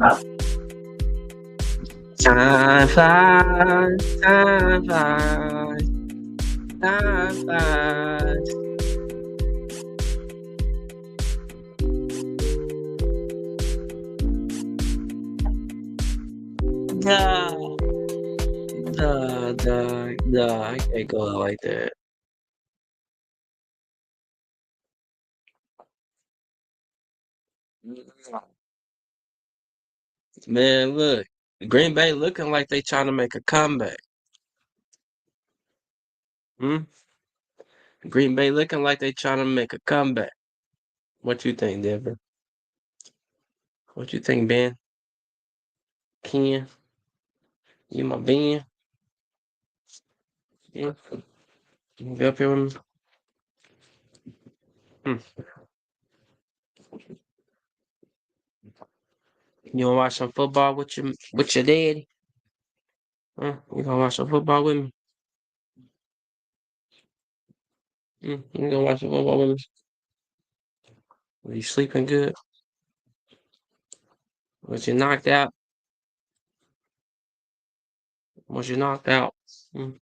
Time flies, time flies, time flies. No, no, I can't go out like that. Man, look, Green Bay looking like they trying to make a comeback. Hmm? Green Bay looking like they trying to make a comeback. What you think, Denver? What you think, Ben? Ken? You my Ben? Yeah. You be up here with me? Hmm. You wanna watch some football with your daddy? Huh? You gonna watch some football with me? You gonna watch some football with me? Are you sleeping good? Was you knocked out? Was you knocked out? Mm.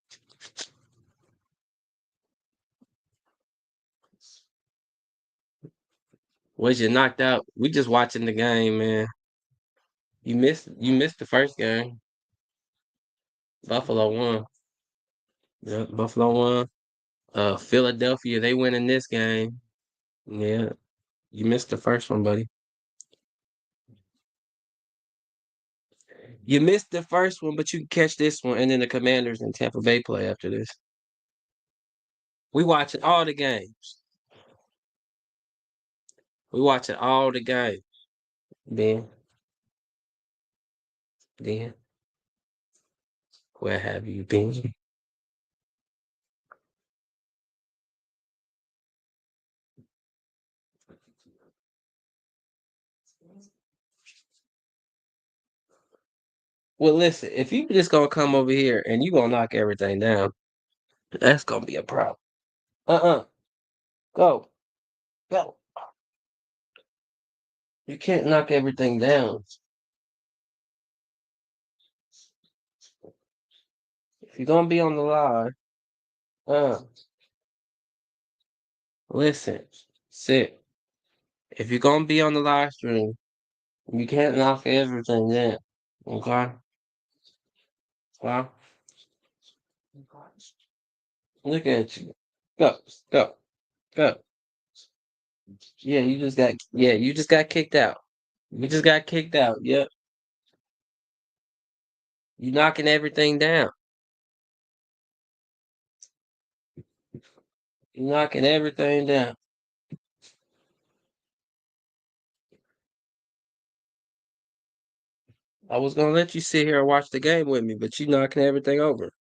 Was you knocked out? We just watching the game, man. You missed the first game. Buffalo won. Yeah, Buffalo won. Philadelphia, they win in this game. Yeah. You missed the first one, buddy. You missed the first one, but you can catch this one, and then the Commanders and Tampa Bay play after this. We watching all the games. We watching all the games. Ben, Ben, where have you been? Well, listen, if you just gonna come over here and you gonna knock everything down, that's gonna be a problem. Uh-uh. Go. Go. You can't knock everything down. If you're gonna be on the live, uh, listen, sit. If you're gonna be on the live stream, you can't knock everything down. Okay? Well, look at you. Go, go, go. Yeah, you just got kicked out. You just got kicked out. Yep. You knocking everything down. You knocking everything down. I was gonna let you sit here and watch the game with me, but you knocking everything over.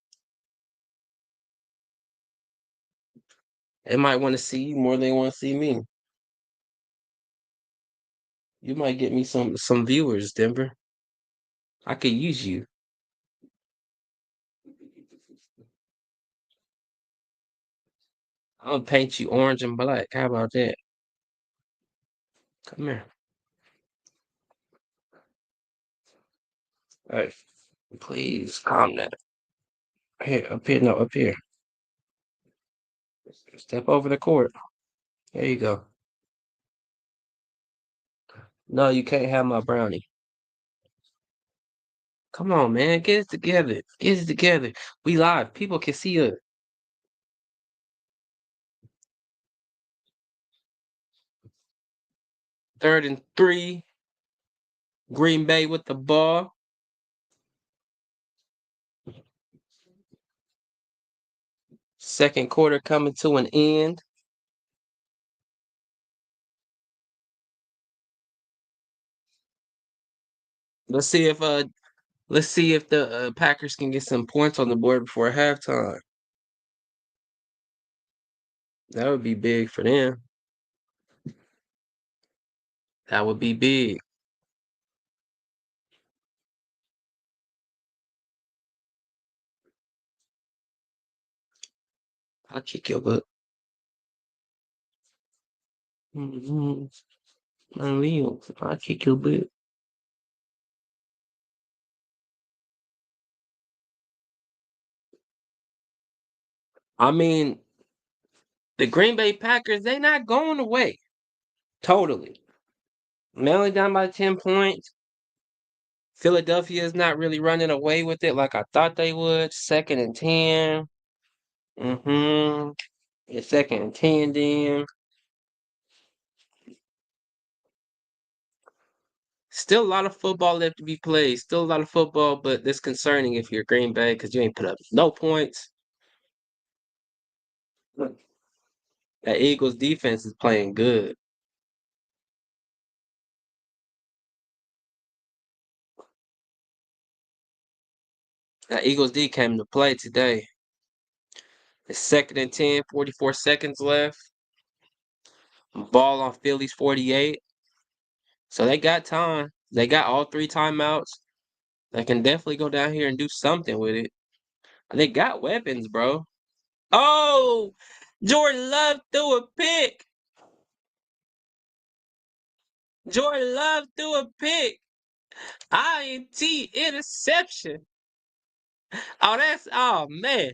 They might want to see you more than they want to see me. You might get me some viewers, Denver. I could use you. I'll paint you orange and black. How about that? Come here. Hey, please calm down. Here, up here, no, up here. Step over the court. There you go. No, you can't have my brownie. Come on, man. Get it together. Get it together. We live. People can see us. 3rd and 3. Green Bay with the ball. Second quarter coming to an end. Let's see if the Packers can get some points on the board before halftime. That would be big for them. That would be big. I'll kick your butt. Mm-hmm. Unreal. I'll kick your butt. I mean, the Green Bay Packers, they not going away. Totally. They only down by 10 points. Philadelphia is not really running away with it like I thought they would. Second and 10. Mm-hmm. It's second and 10 then. Still a lot of football left to be played. Still a lot of football, but it's concerning if you're Green Bay because you ain't put up no points. That Eagles defense is playing good. That Eagles D came to play today. It's second and 10, 44 seconds left. Ball on Philly's 48. So they got time. They got all three timeouts. They can definitely go down here and do something with it. They got weapons, bro. Oh, Jordan Love threw a pick. Jordan Love threw a pick. INT interception. Oh man.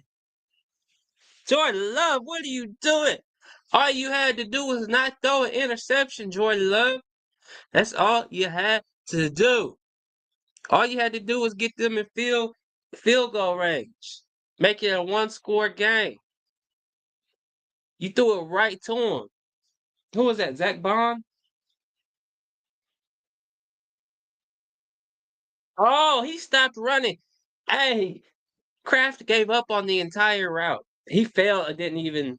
Jordan Love, what are you doing? All you had to do was not throw an interception, Jordan Love. That's all you had to do. All you had to do was get them in field goal range. Make it a one-score game. You threw it right to him. Who was that? Zach Bond? Oh, he stopped running. Hey, Kraft gave up on the entire route. He failed and didn't even.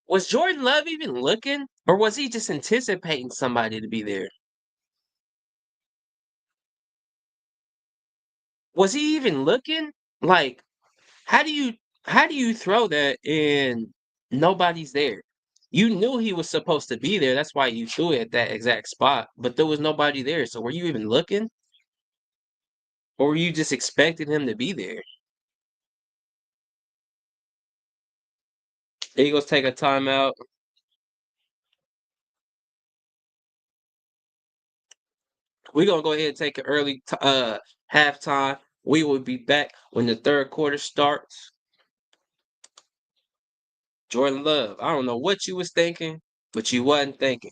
Was Jordan Love even looking? Or was he just anticipating somebody to be there? Was he even looking? Like, how do you how do you throw that and nobody's there? You knew he was supposed to be there. That's why you threw it at that exact spot. But there was nobody there. So were you even looking? Or were you just expecting him to be there? Eagles take a timeout. We're gonna go ahead and take an early halftime. We will be back when the third quarter starts. Jordan Love, I don't know what you was thinking, but you wasn't thinking.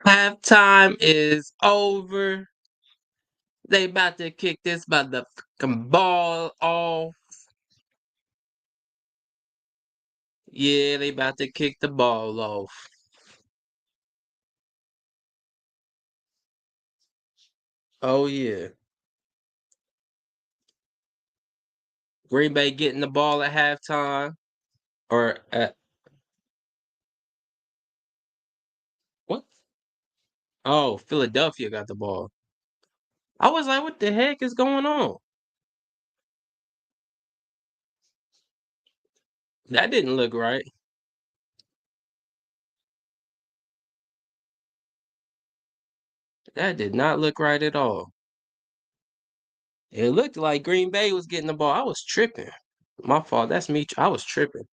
Halftime is over. They about to kick this motherfucking ball off. Yeah, they about to kick the ball off. Oh yeah. Green Bay getting the ball at halftime. Or at what? Oh, Philadelphia got the ball. I was like, what the heck is going on? That didn't look right. That did not look right at all. It looked like Green Bay was getting the ball. I was tripping. My fault. That's me. I was tripping.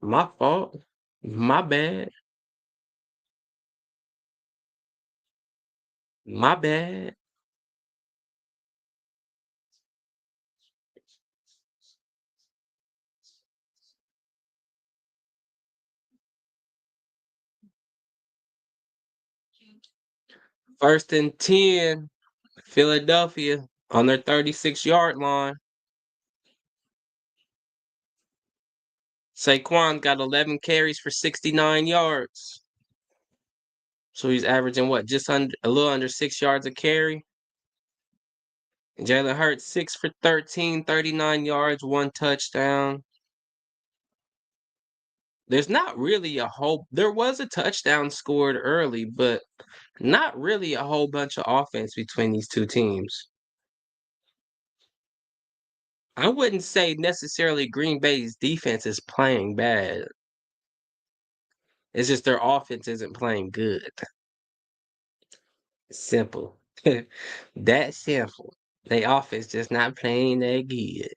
My fault. My bad. My bad. First and 10, Philadelphia on their 36-yard line. Saquon got 11 carries for 69 yards. So he's averaging what? Just under a little under 6 yards a carry. And Jalen Hurts 6 for 13, 39 yards, one touchdown. There's not really a whole there was a touchdown scored early, but not really a whole bunch of offense between these two teams. I wouldn't say necessarily Green Bay's defense is playing bad. It's just their offense isn't playing good. Simple. That simple. They offense just not playing that good.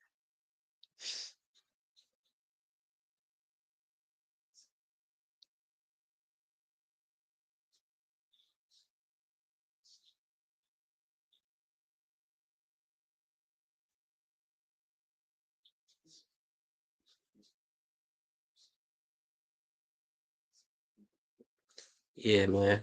Yeah, man.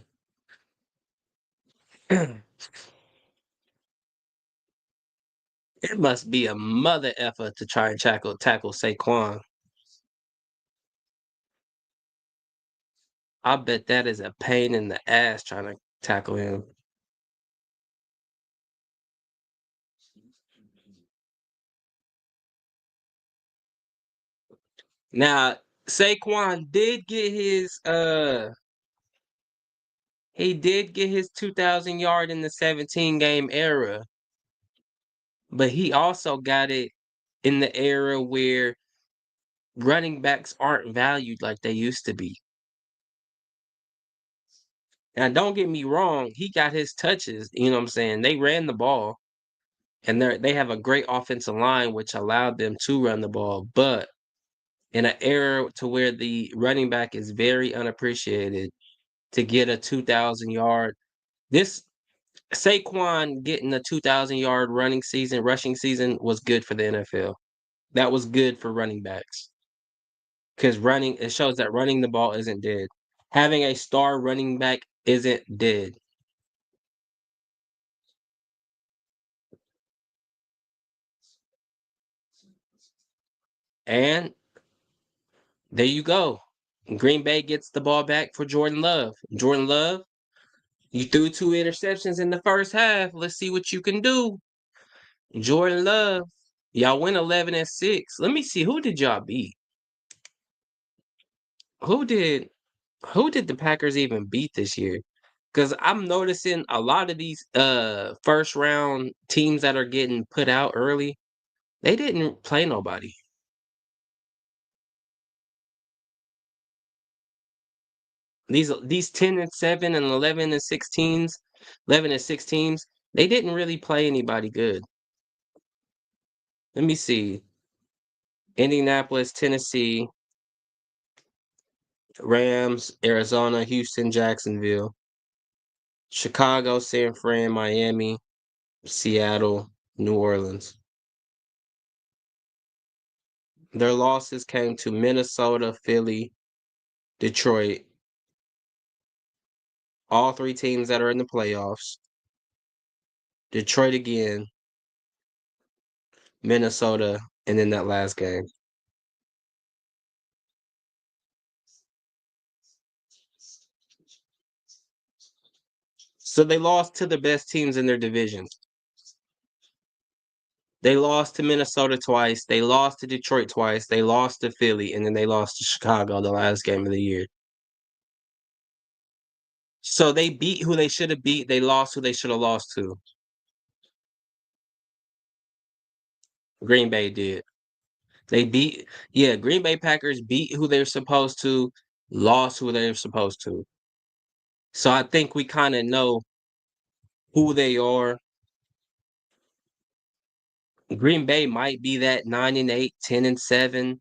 It must be a mother effort to try and tackle Saquon. I bet that is a pain in the ass trying to tackle him. Now, Saquon did get his he did get his 2,000 yard in the 17 game era, but he also got it in the era where running backs aren't valued like they used to be. Now, don't get me wrong, he got his touches, you know what I'm saying? They ran the ball and they have a great offensive line which allowed them to run the ball, but in an era to where the running back is very unappreciated to get a 2,000 yard this Saquon getting a 2,000 yard rushing season was good for the NFL. That was good for running backs because running it shows that running the ball isn't dead. Having a star running back isn't dead. And there you go. Green Bay gets the ball back for Jordan Love. Jordan Love, you threw two interceptions in the first half. Let's see what you can do. Jordan Love, y'all win 11-6. Let me see who did y'all beat? Who did who did the Packers even beat this year? Because I'm noticing a lot of these first round teams that are getting put out early, they didn't play nobody. These 10-7 and 11-6 teams, they didn't really play anybody good. Let me see. Indianapolis, Tennessee, Rams, Arizona, Houston, Jacksonville, Chicago, San Fran, Miami, Seattle, New Orleans. Their losses came to Minnesota, Philly, Detroit, All three teams that are in the playoffs. Detroit again, Minnesota, and then that last game. So they lost to the best teams in their division. They lost to Minnesota twice. They lost to Detroit twice. They lost to Philly, and then they lost to Chicago the last game of the year. So they beat who they should have beat. They lost who they should have lost to. Green Bay did. They beat, yeah, Green Bay Packers beat who they're supposed to, lost who they're supposed to. So I think we kind of know who they are. Green Bay might be that 9-8, 10-7,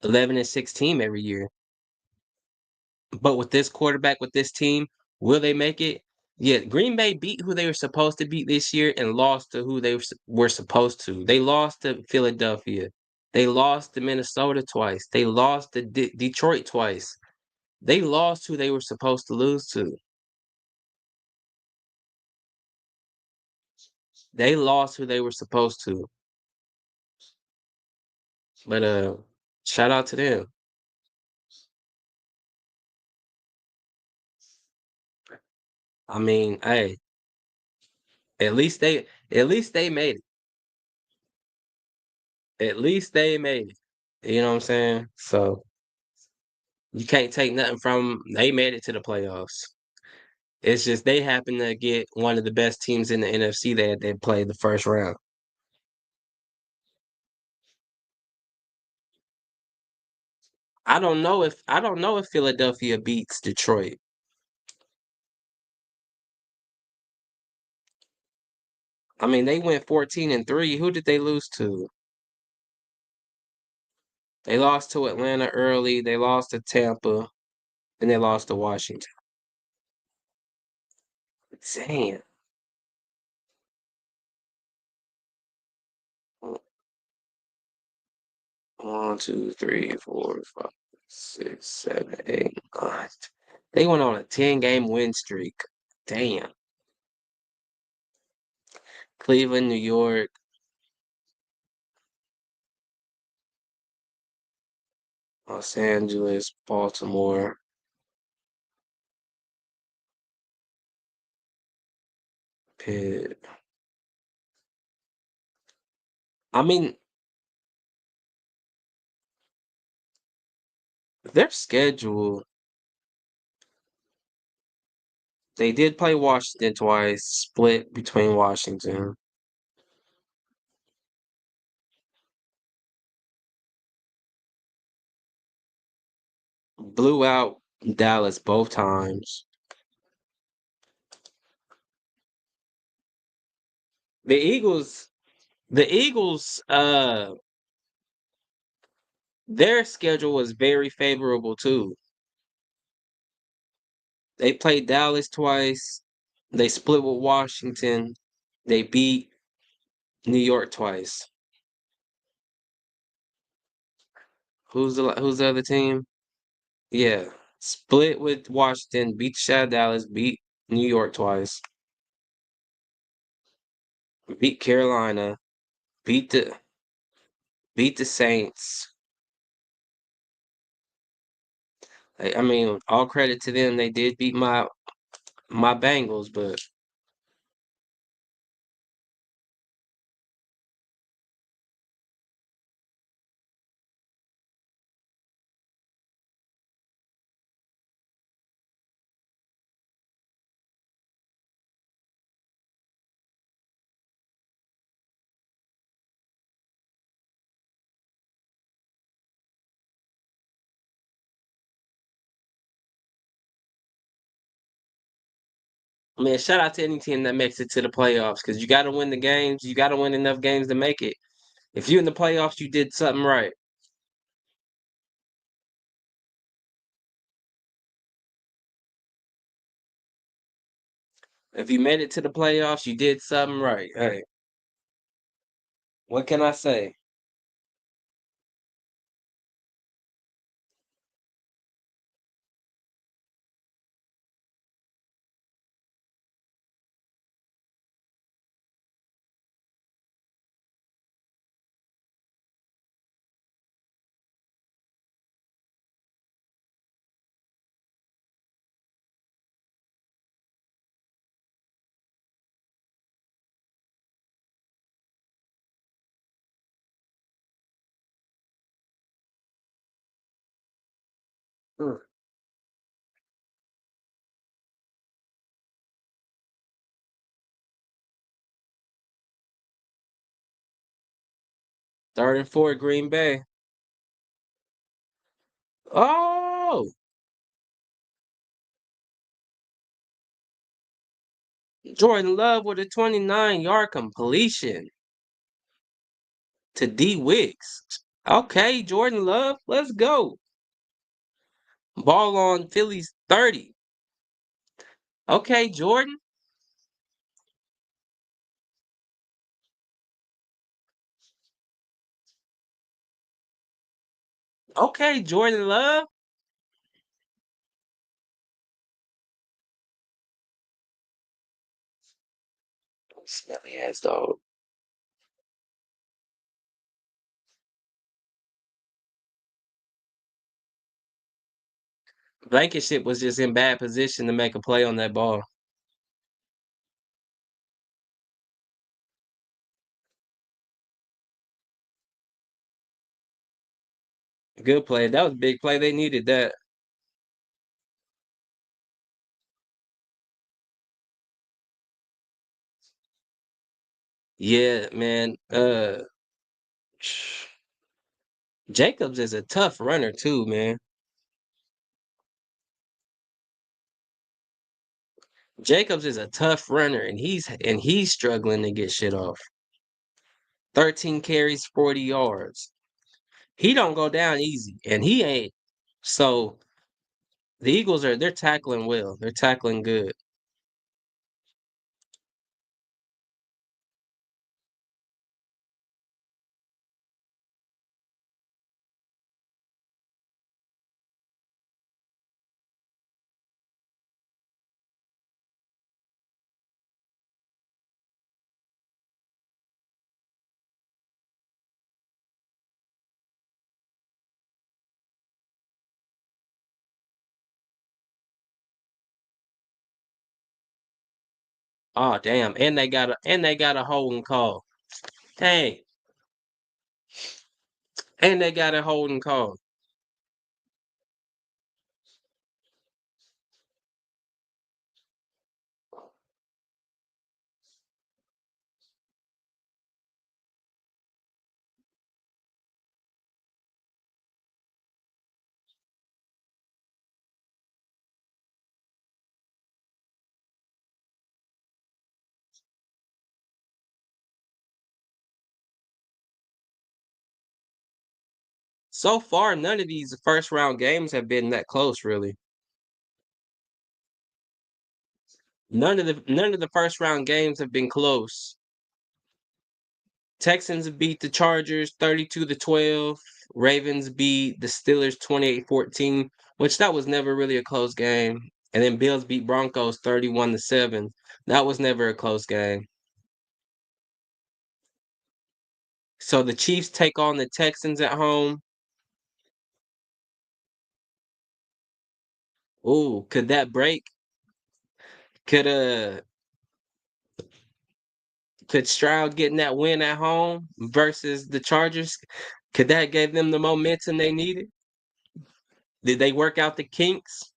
11-6 team every year. But with this quarterback, with this team, will they make it? Yeah, Green Bay beat who they were supposed to beat this year and lost to who they were supposed to. They lost to Philadelphia. They lost to Minnesota twice. They lost to Detroit twice. They lost who they were supposed to lose to. They lost who they were supposed to. But shout out to them. I mean, hey, at least they made it. At least they made it. You know what I'm saying? So you can't take nothing from 'em. They made it to the playoffs. It's just they happen to get one of the best teams in the NFC that they played the first round. I don't know if Philadelphia beats Detroit. I mean, they went 14-3. Who did they lose to? They lost to Atlanta early. They lost to Tampa, and they lost to Washington. Damn. 1, 2, 3, 4, 5, 6, 7, 8, 9. They went on a 10-game win streak. Damn. Cleveland, New York, Los Angeles, Baltimore, Pitt. I mean, their schedule, they did play Washington twice, split between Washington. Blew out Dallas both times. The Eagles, the Eagles, their schedule was very favorable too. They played Dallas twice. They split with Washington. They beat New York twice. Who's the other team? Yeah. Split with Washington, beat the shot of Dallas, beat New York twice, beat Carolina, beat the beat the Saints. I mean, all credit to them. They did beat my Bengals, but man, shout out to any team that makes it to the playoffs because you got to win the games. You got to win enough games to make it. If you're in the playoffs, you did something right. If you made it to the playoffs, you did something right. Hey, what can I say? Mm. 3rd and 4, Green Bay. Oh, Jordan Love with a 29-yard completion to D Wicks. Okay, Jordan Love, let's go. Ball on Phillies 30. Okay, Jordan. Okay, Jordan Love. Smelly ass dog. Blankenship was just in bad position to make a play on that ball. Good play. That was a big play. They needed that. Yeah, man. Jacobs is a tough runner too, man. Jacobs is a tough runner, and he's struggling to get shit off. 13 carries, 40 yards. He don't go down easy, and he ain't. So the Eagles they're tackling well. They're tackling good. Oh damn! And they got a holding call. Hey, and they got a holding call. So far, none of these first round games have been that close, really. None of the first round games have been close. Texans beat the Chargers 32-12. Ravens beat the Steelers 28-14, which that was never really a close game. And then Bills beat Broncos 31-7. That was never a close game. So the Chiefs take on the Texans at home. Ooh, could that break? Could uh could Stroud getting that win at home versus the Chargers? Could that give them the momentum they needed? Did they work out the kinks?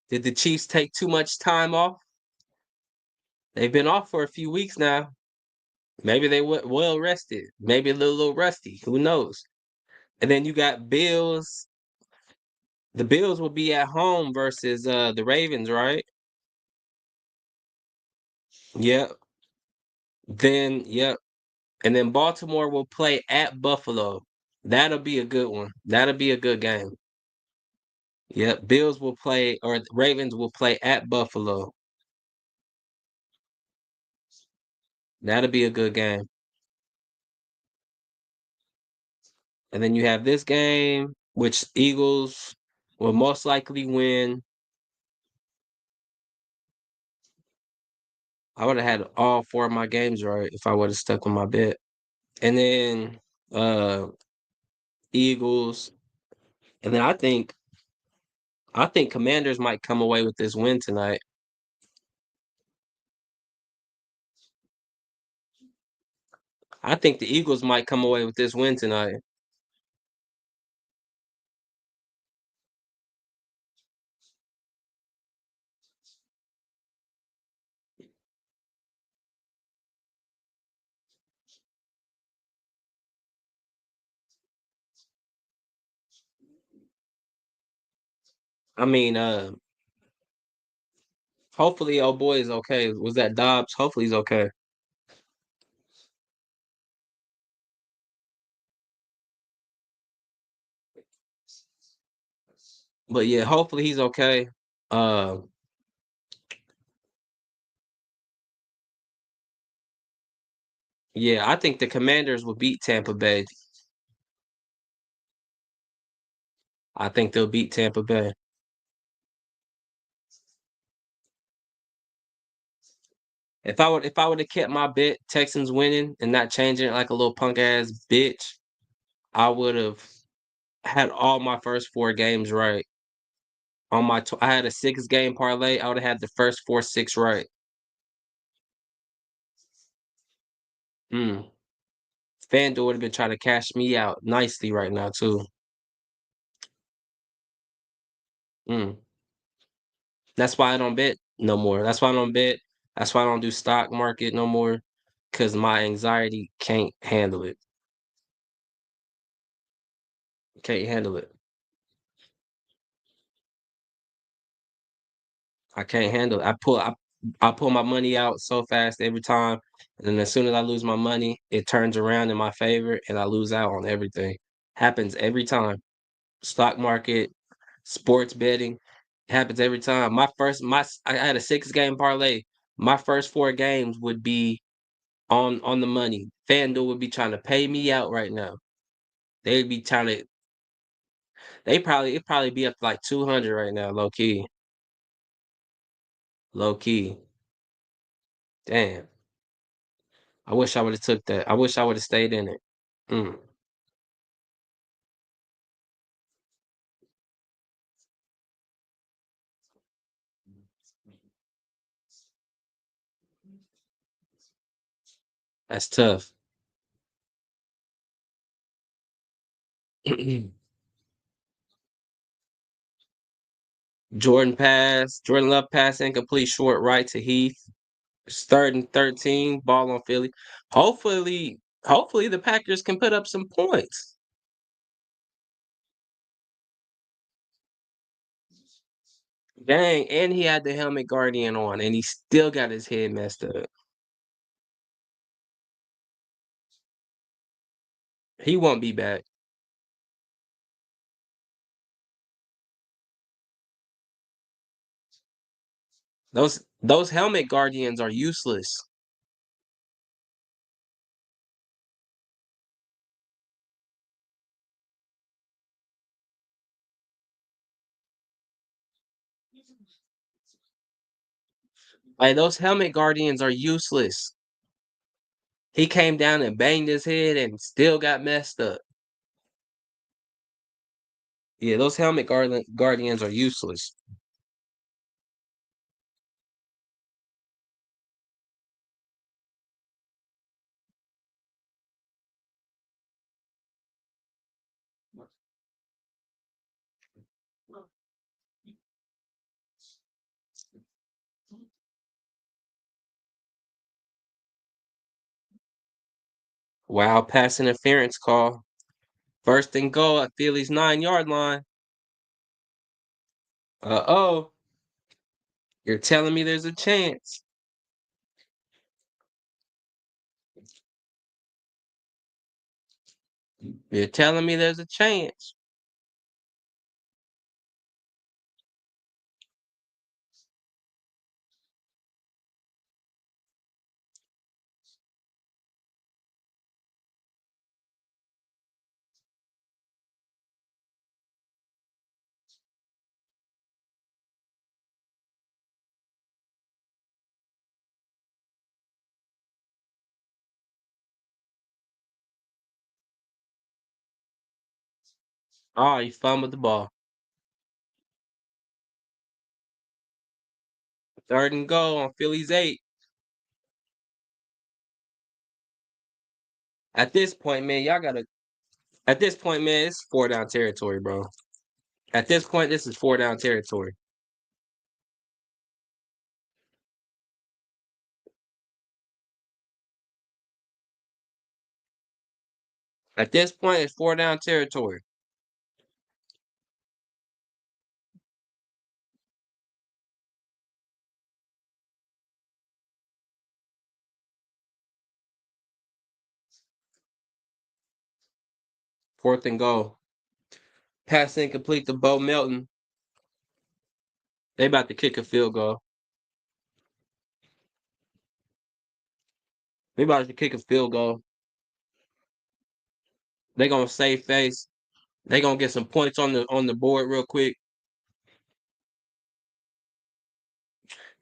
Did the Chiefs take too much time off? They've been off for a few weeks now. Maybe they were well rested. Maybe a little rusty. Who knows? And then you got Bills. The Bills will be at home versus the Ravens, right? Yep. Yep. And then Baltimore will play at Buffalo. That'll be a good one. That'll be a good game. Yep. Bills will play or Ravens will play at Buffalo. That'll be a good game. And then you have this game, which Eagles will most likely win. I would have had all four of my games right if I would have stuck with my bet. And then uh Eagles. And then I think Commanders might come away with this win tonight. I think the Eagles might come away with this win tonight. I mean, hopefully old boy is okay. Was that Dobbs? Hopefully he's okay. But yeah, hopefully he's okay. Uh, yeah, I think the Commanders will beat Tampa Bay. I think they'll beat Tampa Bay. If I would have kept my bet Texans winning and not changing it like a little punk ass bitch, I would have had all my first four games right. I had a 6 game parlay. I would have had the first 4, 6 right. Mm. FanDuel would have been trying to cash me out nicely right now too. Mm. That's why I don't bet no more. That's why I don't bet. That's why I don't do stock market no more. Cause my anxiety can't handle it. Can't handle it. I can't handle it. I pull my money out so fast every time, and then as soon as I lose my money, it turns around in my favor, and I lose out on everything. Happens every time. Stock market, sports betting, happens every time. I had a 6 game parlay. My first 4 games would be on the money. FanDuel would be trying to pay me out right now. They'd be trying to. It'd probably be up to like 200 right now, low key, low key. Damn. I wish I would have took that. I wish I would have stayed in it. Mm, that's tough. Jordan Love pass incomplete short right to Heath. It's 3rd and 13, ball on Philly. Hopefully the Packers can put up some points. Dang, and he had the helmet guardian on, and he still got his head messed up. He won't be back. Those helmet guardians are useless. Like those helmet guardians are useless. He came down and banged his head and still got messed up. Yeah, those guardians are useless. Wow, pass interference call. 1st and goal at Philly's 9 yard line. Uh-oh. You're telling me there's a chance. You're telling me there's a chance. Oh, you fumbled the ball. 3rd and goal on Philly's 8. At this point, man, at this point, man, it's 4 down territory, bro. At this point, this is 4 down territory. At this point, it's 4 down territory. 4th and goal. Pass incomplete to Bo Melton. They about to kick a field goal. They about to kick a field goal. They gonna save face. They gonna get some points on the board real quick.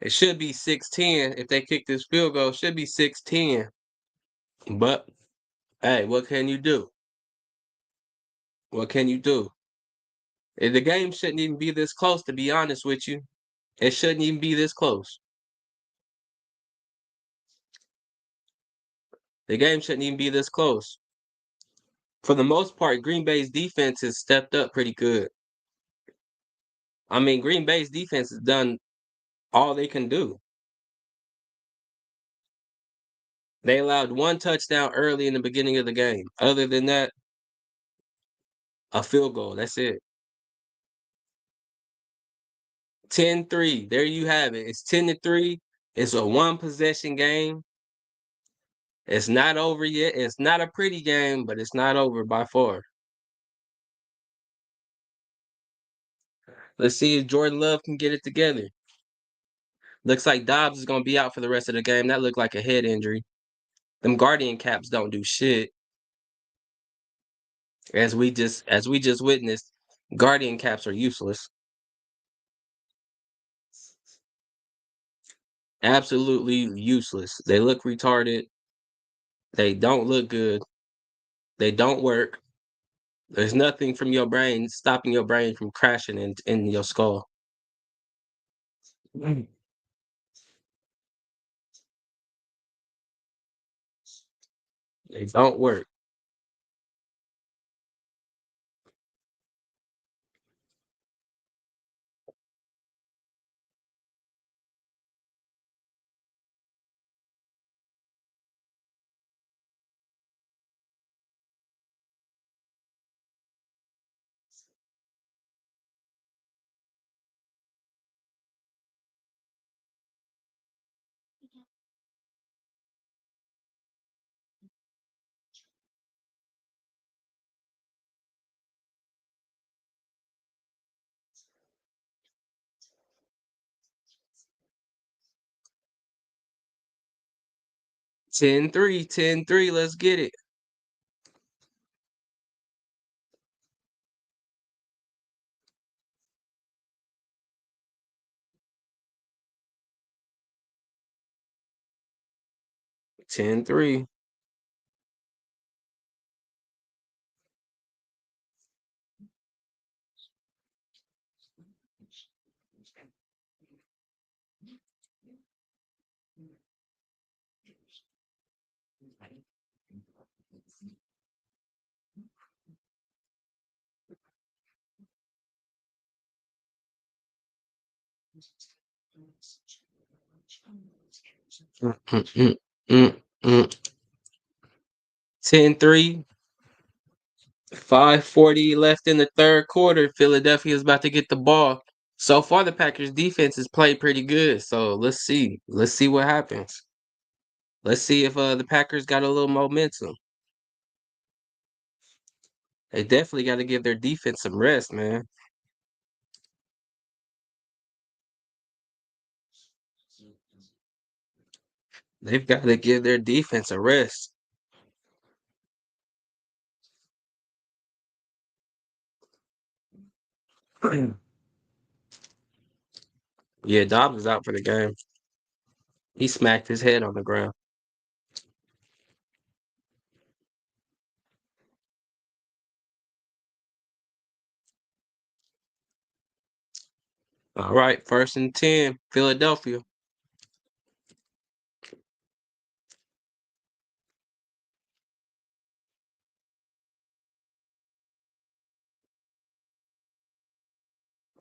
It should be 6-10 if they kick this field goal. It should be 6-10. But hey, what can you do? What can you do? The game shouldn't even be this close, to be honest with you. It shouldn't even be this close. The game shouldn't even be this close. For the most part, Green Bay's defense has stepped up pretty good. I mean, Green Bay's defense has done all they can do. They allowed one touchdown early in the beginning of the game. Other than that, a field goal. That's it. 10-3. There you have it. It's 10-3. It's a one possession game. It's not over yet. It's not a pretty game, but it's not over by far. Let's see if Jordan Love can get it together. Looks like Dobbs is going to be out for the rest of the game. That looked like a head injury. Them Guardian caps don't do shit. As we just witnessed, Guardian caps are useless. Absolutely useless. They look retarded. They don't look good. They don't work. There's nothing from your brain stopping your brain from crashing in your skull. They don't work. Ten three, 10-3, let's get it. Ten three. Mm, mm, mm, mm. 10-3. 5:40 left in the third quarter. Philadelphia is about to get the ball. So far, the Packers defense has played pretty good. So let's see. Let's see what happens. Let's see if the Packers got a little momentum. They definitely got to give their defense some rest, man. They've got to give their defense a rest. Yeah, Dobbs is out for the game. He smacked his head on the ground. All right, 1st and 10, Philadelphia.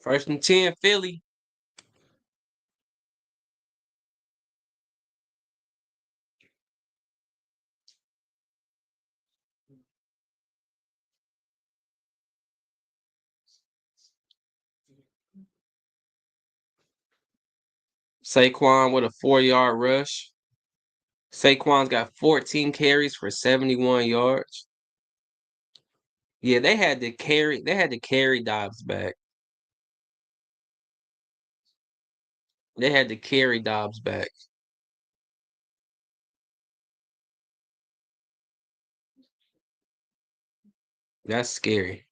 First and 10, Philly. Saquon with a 4-yard rush. Saquon's got 14 carries for 71 yards. Yeah, they had to carry Dobbs back. They had to carry Dobbs back. That's scary.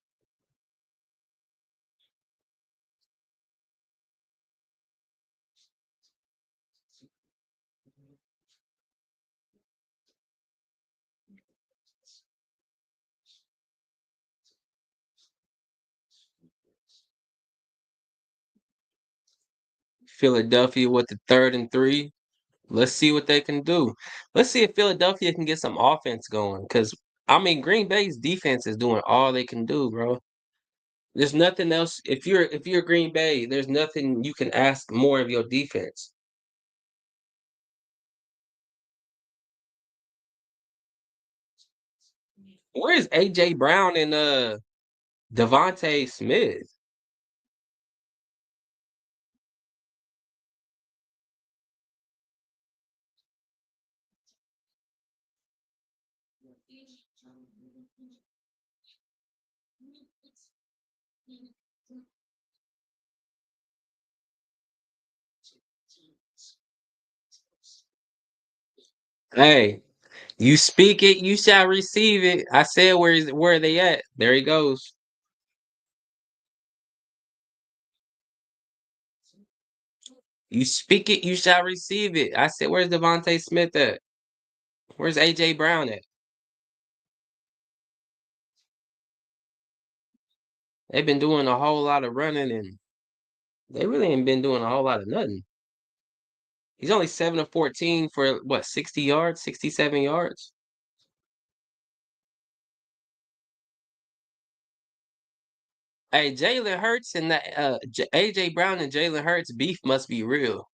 Philadelphia with the 3rd and 3. Let's see what they can do. Let's see if Philadelphia can get some offense going. Because I mean, Green Bay's defense is doing all they can do, bro. There's nothing else. If you're Green Bay, there's nothing you can ask more of your defense. Where's AJ Brown and Devontae Smith? Hey, you speak it, you shall receive it. I said where are they at? There he goes. You speak it, you shall receive it. I said, where's Devontae Smith at? Where's AJ Brown at? They've been doing a whole lot of running and they really ain't been doing a whole lot of nothing. He's only 7 of 14 for what, 60 yards, 67 yards? Hey, Jalen Hurts and that AJ Brown and Jalen Hurts beef must be real.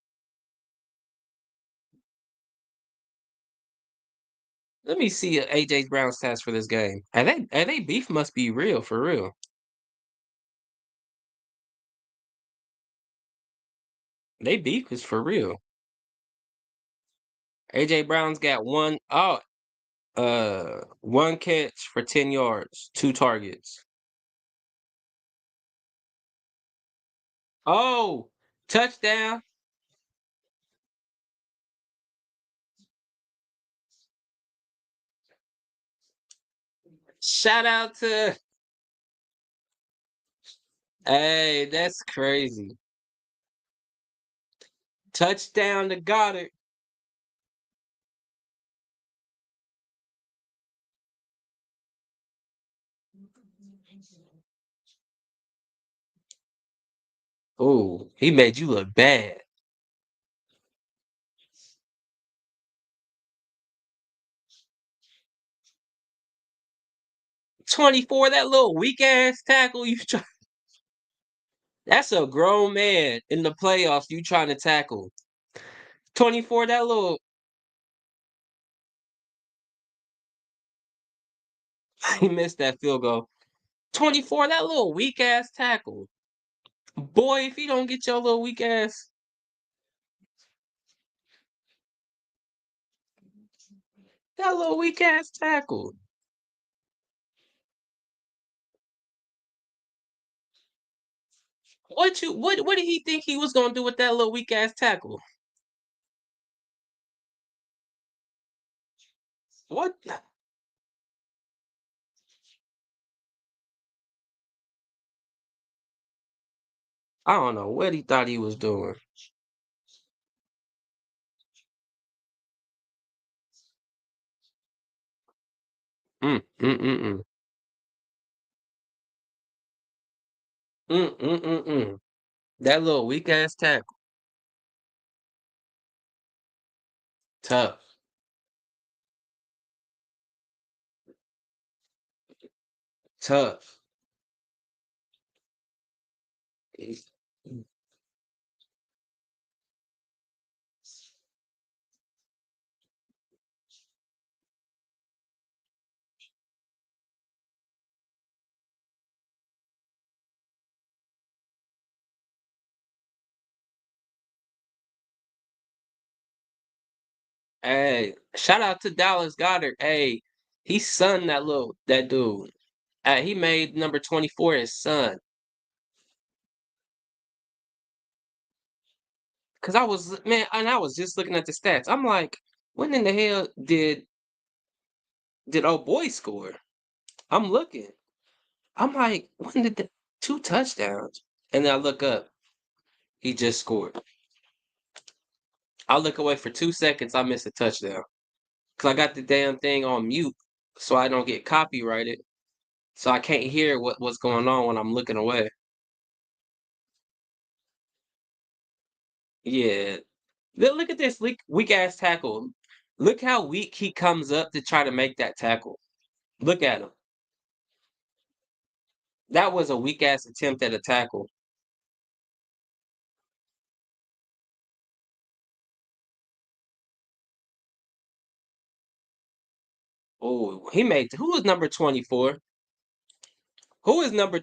Let me see AJ Brown's stats for this game. They beef must be real for real. They beef is for real. AJ Brown's got one catch for 10 yards, 2 targets. Oh, touchdown. Shout out to Hey, that's crazy. Touchdown to Goddard. Oh, he made you look bad. 24, that little weak ass tackle that's a grown man in the playoffs you trying to tackle. 24, that little he missed that field goal. 24, that little weak ass tackle. Boy, if you don't get your little weak ass, that little weak ass tackle. What did he think he was gonna do with that little weak ass tackle? What I don't know what he thought he was doing. Mm, mm, mm, mm. Mm, mm, mm, mm. That little weak ass tackle. Tough. Tough. Hey, shout out to Dallas Goddard. Hey, he sunned that dude. He made number 24 his son. Cause I was just looking at the stats. I'm like, when in the hell did old boy score? I'm looking. I'm like, when did the 2 touchdowns? And then I look up, he just scored. I look away for 2 seconds, I miss a touchdown. Cause I got the damn thing on mute, so I don't get copyrighted. So I can't hear what's going on when I'm looking away. Yeah. Look at this weak ass tackle. Look how weak he comes up to try to make that tackle. Look at him. That was a weak ass attempt at a tackle. Oh, he made who was number 24? Who is number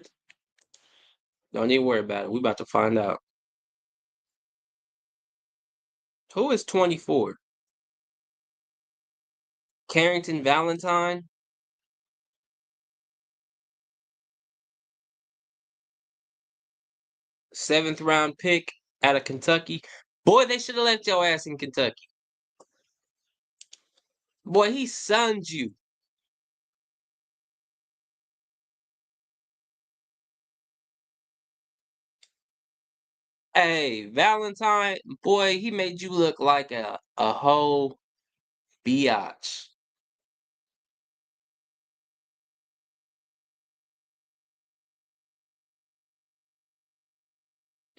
Don't need to worry about it. We about to find out. Who is 24? Carrington Valentine, 7th round pick out of Kentucky. Boy, they should have left your ass in Kentucky. Boy, he sunned you. Hey, Valentine, boy, he made you look like a whole biatch.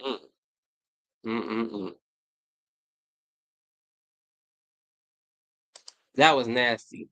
Mm, mm. That was nasty.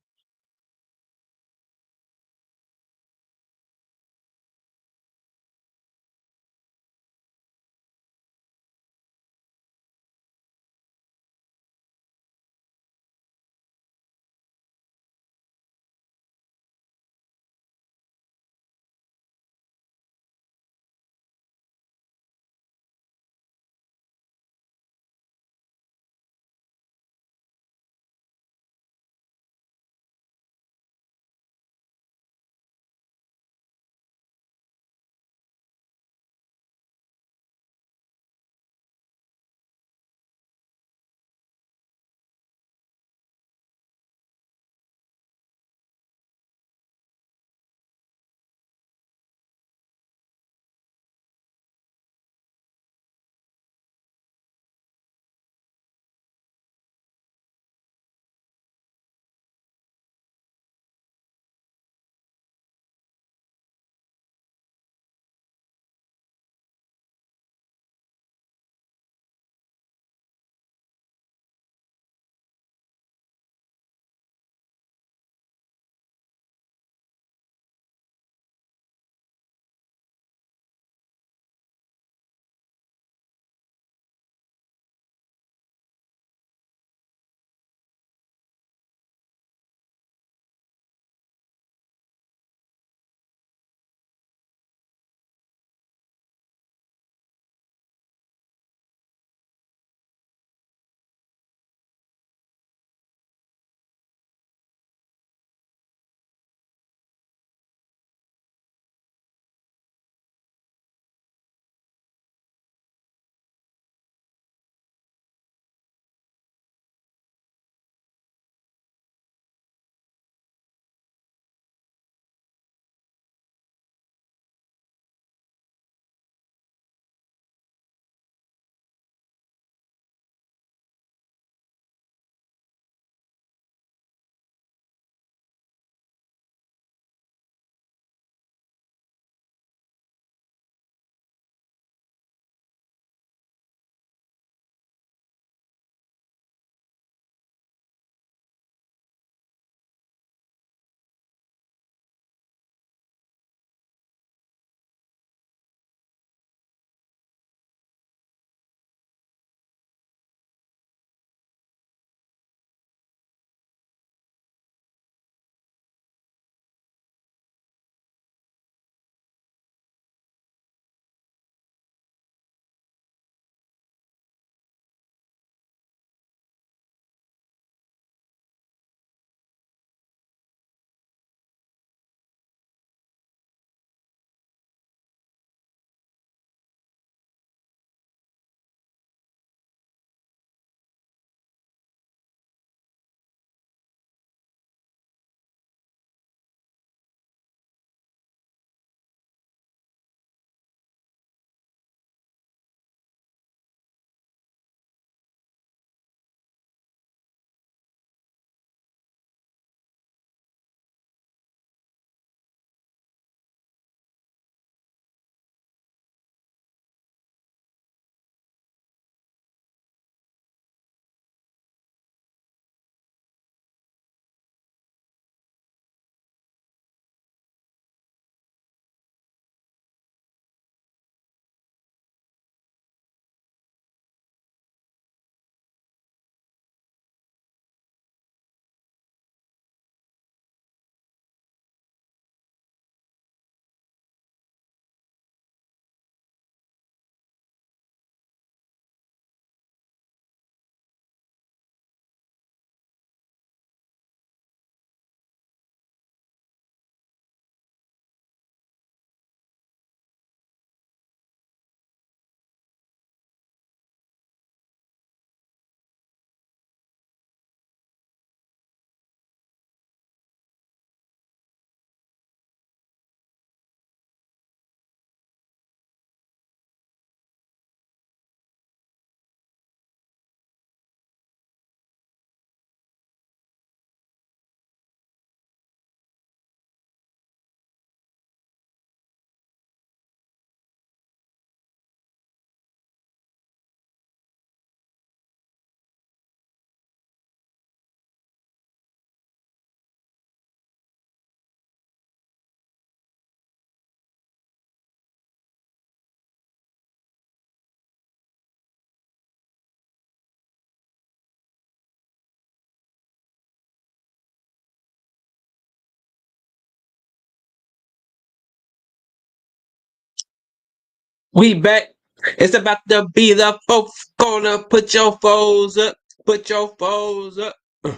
We back. It's about to be the fourth quarter. Put your foes up. Put your foes up. Uh,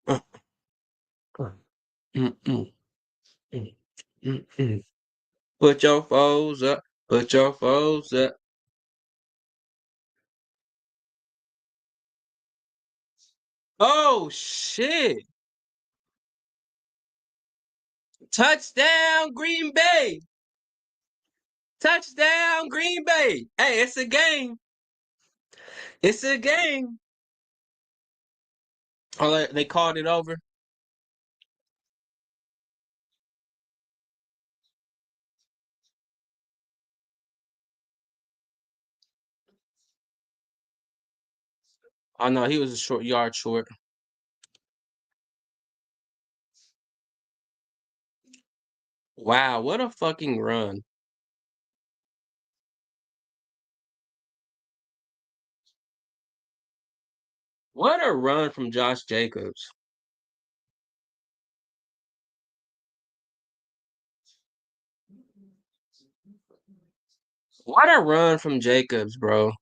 uh, mm, mm, mm, mm. Put your foes up. Put your foes up. Oh shit! Touchdown, Green Bay! Touchdown, Green Bay! Hey, it's a game. It's a game. Oh, they called it over. Oh no, he was a short yard short. Wow, what a fucking run! What a run from Josh Jacobs! What a run from Jacobs, bro!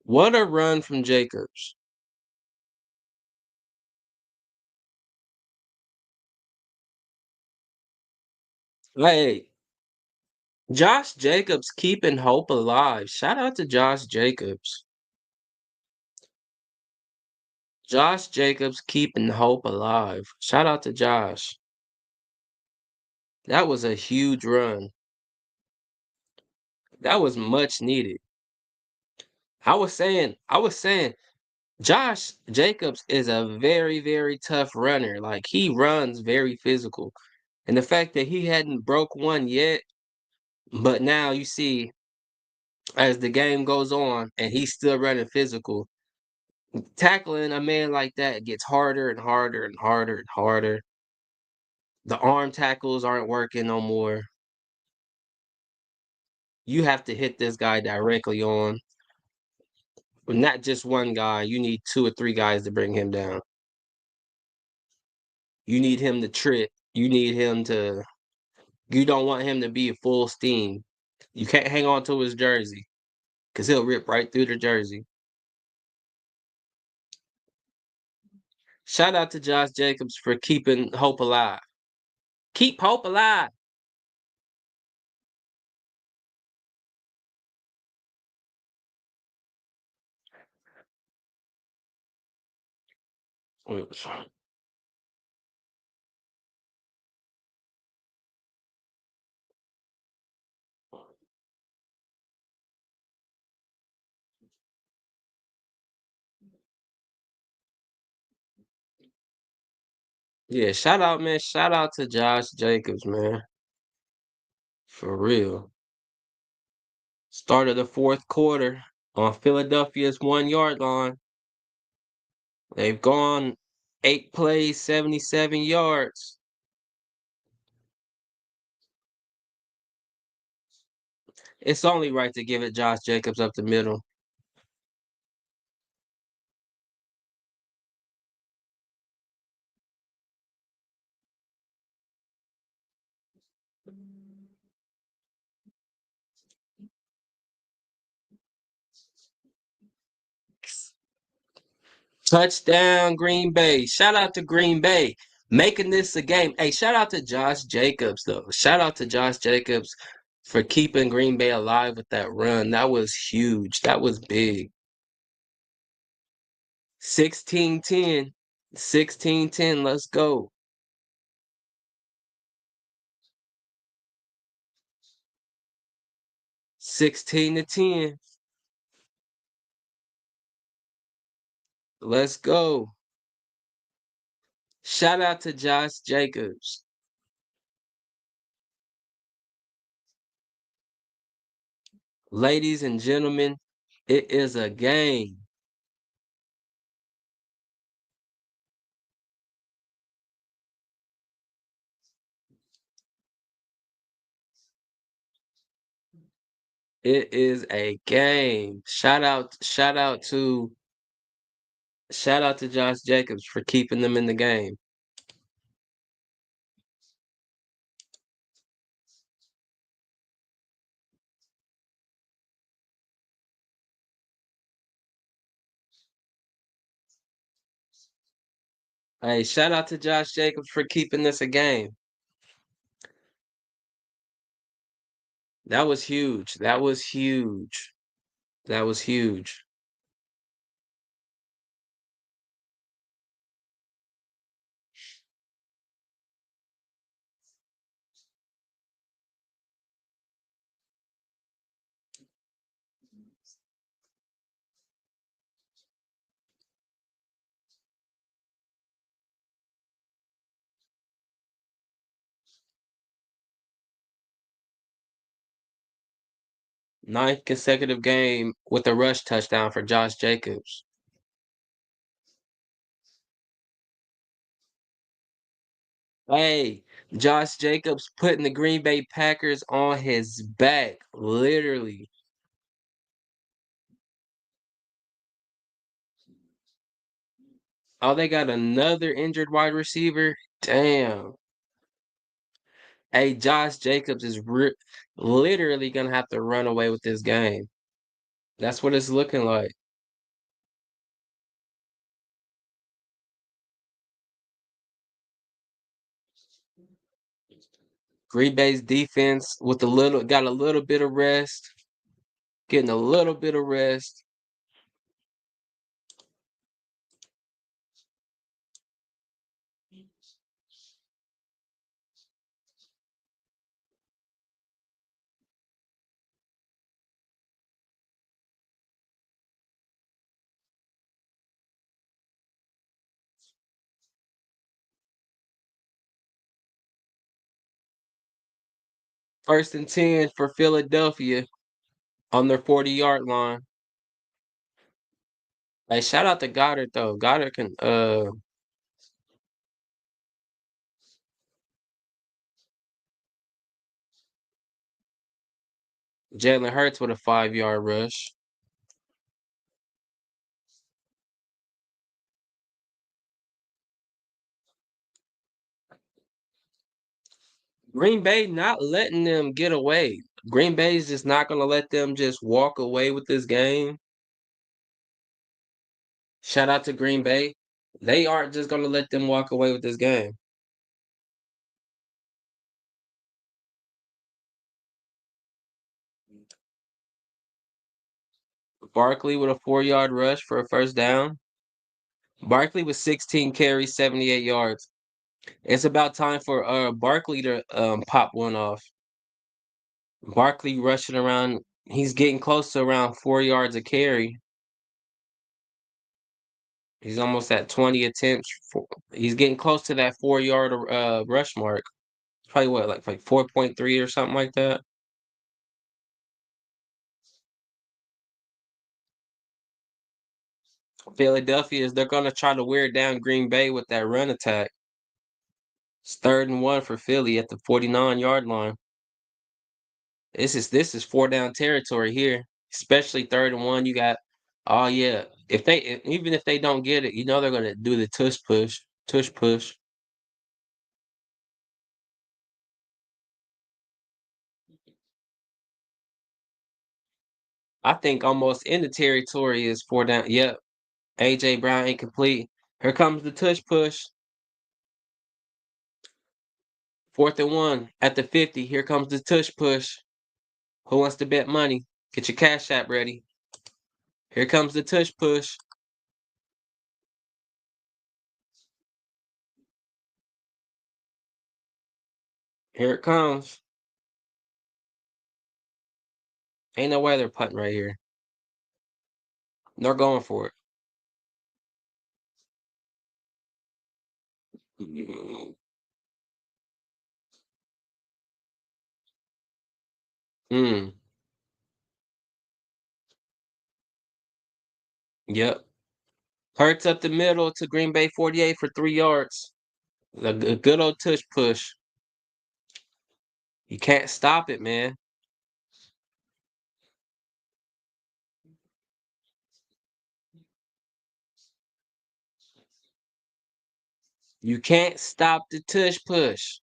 What a run from Jacobs! Hey, Josh Jacobs keeping hope alive. Shout out to Josh Jacobs. Josh Jacobs keeping hope alive. Shout out to Josh. That was a huge run. That was much needed. I was saying, Josh Jacobs is a very, very tough runner. Like he runs very physical. And the fact that he hadn't broke one yet, but now you see as the game goes on and he's still running physical, tackling a man like that gets harder and harder and harder and harder. The arm tackles aren't working no more. You have to hit this guy directly on. But not just one guy. You need two or three guys to bring him down. You need him to trip. You need him to. You don't want him to be full steam. You can't hang on to his jersey because he'll rip right through the jersey. Shout out to Josh Jacobs for keeping hope alive. Keep hope alive. Yeah, shout out, man. Shout out to Josh Jacobs, man. For real. Start of the fourth quarter on Philadelphia's 1 yard line. They've gone 8 plays, 77 yards. It's only right to give it Josh Jacobs up the middle. Touchdown, Green Bay. Shout out to Green Bay making this a game. Hey, shout out to Josh Jacobs, though. Shout out to Josh Jacobs for keeping Green Bay alive with that run. That was huge. That was big. 16-10. 16-10. Let's go. 16-10. Let's go. Shout out to Josh Jacobs. Ladies and gentlemen, it is a game. It is a game. Shout out to Josh Jacobs for keeping them in the game. Hey, shout out to Josh Jacobs for keeping this a game. That was huge. That was huge. That was huge. Ninth consecutive game with a rush touchdown for Josh Jacobs. Hey, Josh Jacobs putting the Green Bay Packers on his back, literally. Oh, they got another injured wide receiver. Damn. Hey, Josh Jacobs is literally gonna have to run away with this game. That's what it's looking like. Green Bay's defense with got a little bit of rest, getting a little bit of rest. First and 10 for Philadelphia on their 40-yard line. Hey, shout out to Goddard though. Goddard can Jalen Hurts with a 5-yard rush. Green Bay not letting them get away. Green Bay's just not gonna let them just walk away with this game. Shout out to Green Bay. They aren't just gonna let them walk away with this game. Barkley with a 4-yard rush for a first down. Barkley with 16 carries, 78 yards. It's about time for Barkley to pop one off. Barkley rushing around. He's getting close to around 4 yards a carry. He's almost at 20 attempts. He's getting close to that 4-yard rush mark. It's probably what, like 4.3 or something like that. Philadelphia is they're gonna try to wear down Green Bay with that run attack. It's 3rd and 1 for Philly at the 49-yard line. This is 4 down territory here, especially 3rd and 1. You got, oh yeah, even if they don't get it, they're gonna do the tush push. I think almost in the territory is 4 down. Yep, AJ Brown incomplete. Here comes the tush push. 4th and 1 at the 50. Here comes the tush push. Who wants to bet money? Get your cash app ready. Here comes the tush push. Here it comes. Ain't no way they're putting right here. They're going for it. Mm, yep. Hurts up the middle to Green Bay 48 for 3 yards. A good old tush push. You can't stop it, man. You can't stop the tush push.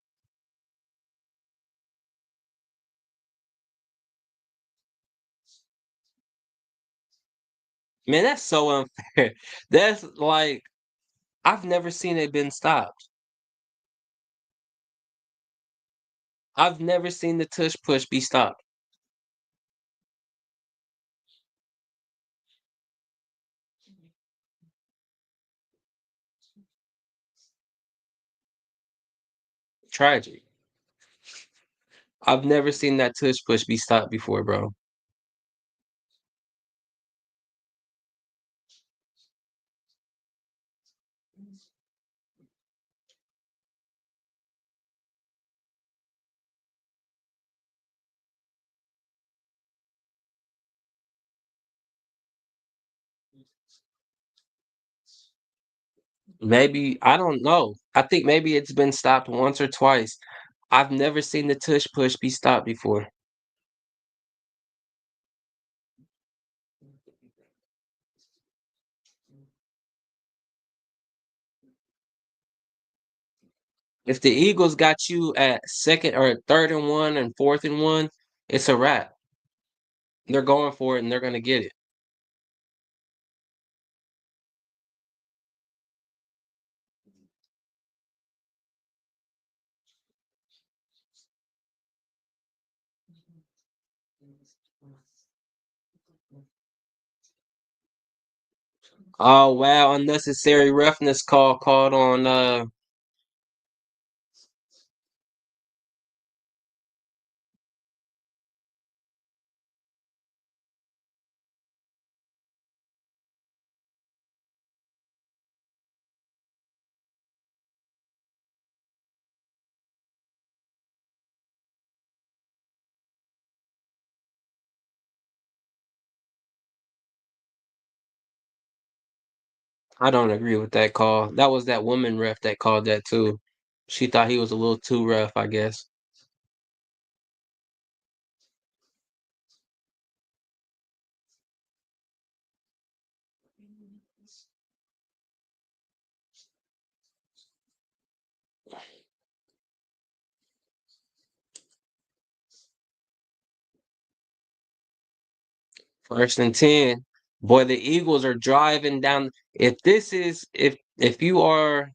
Man, that's so unfair. That's like I've never seen it been stopped. I've never seen the tush push be stopped. Tragic. I've never seen that tush push be stopped before, bro. Maybe I don't know. I think maybe it's been stopped once or twice. I've never seen the tush push be stopped before. If the Eagles got you at second or third and one and fourth and one, it's a wrap. They're going for it and they're gonna get it. Oh wow, unnecessary roughness call called on I don't agree with that call. That was that woman ref that called that too. She thought he was a little too rough, I guess. First and 10. Boy, the Eagles are driving down. If you are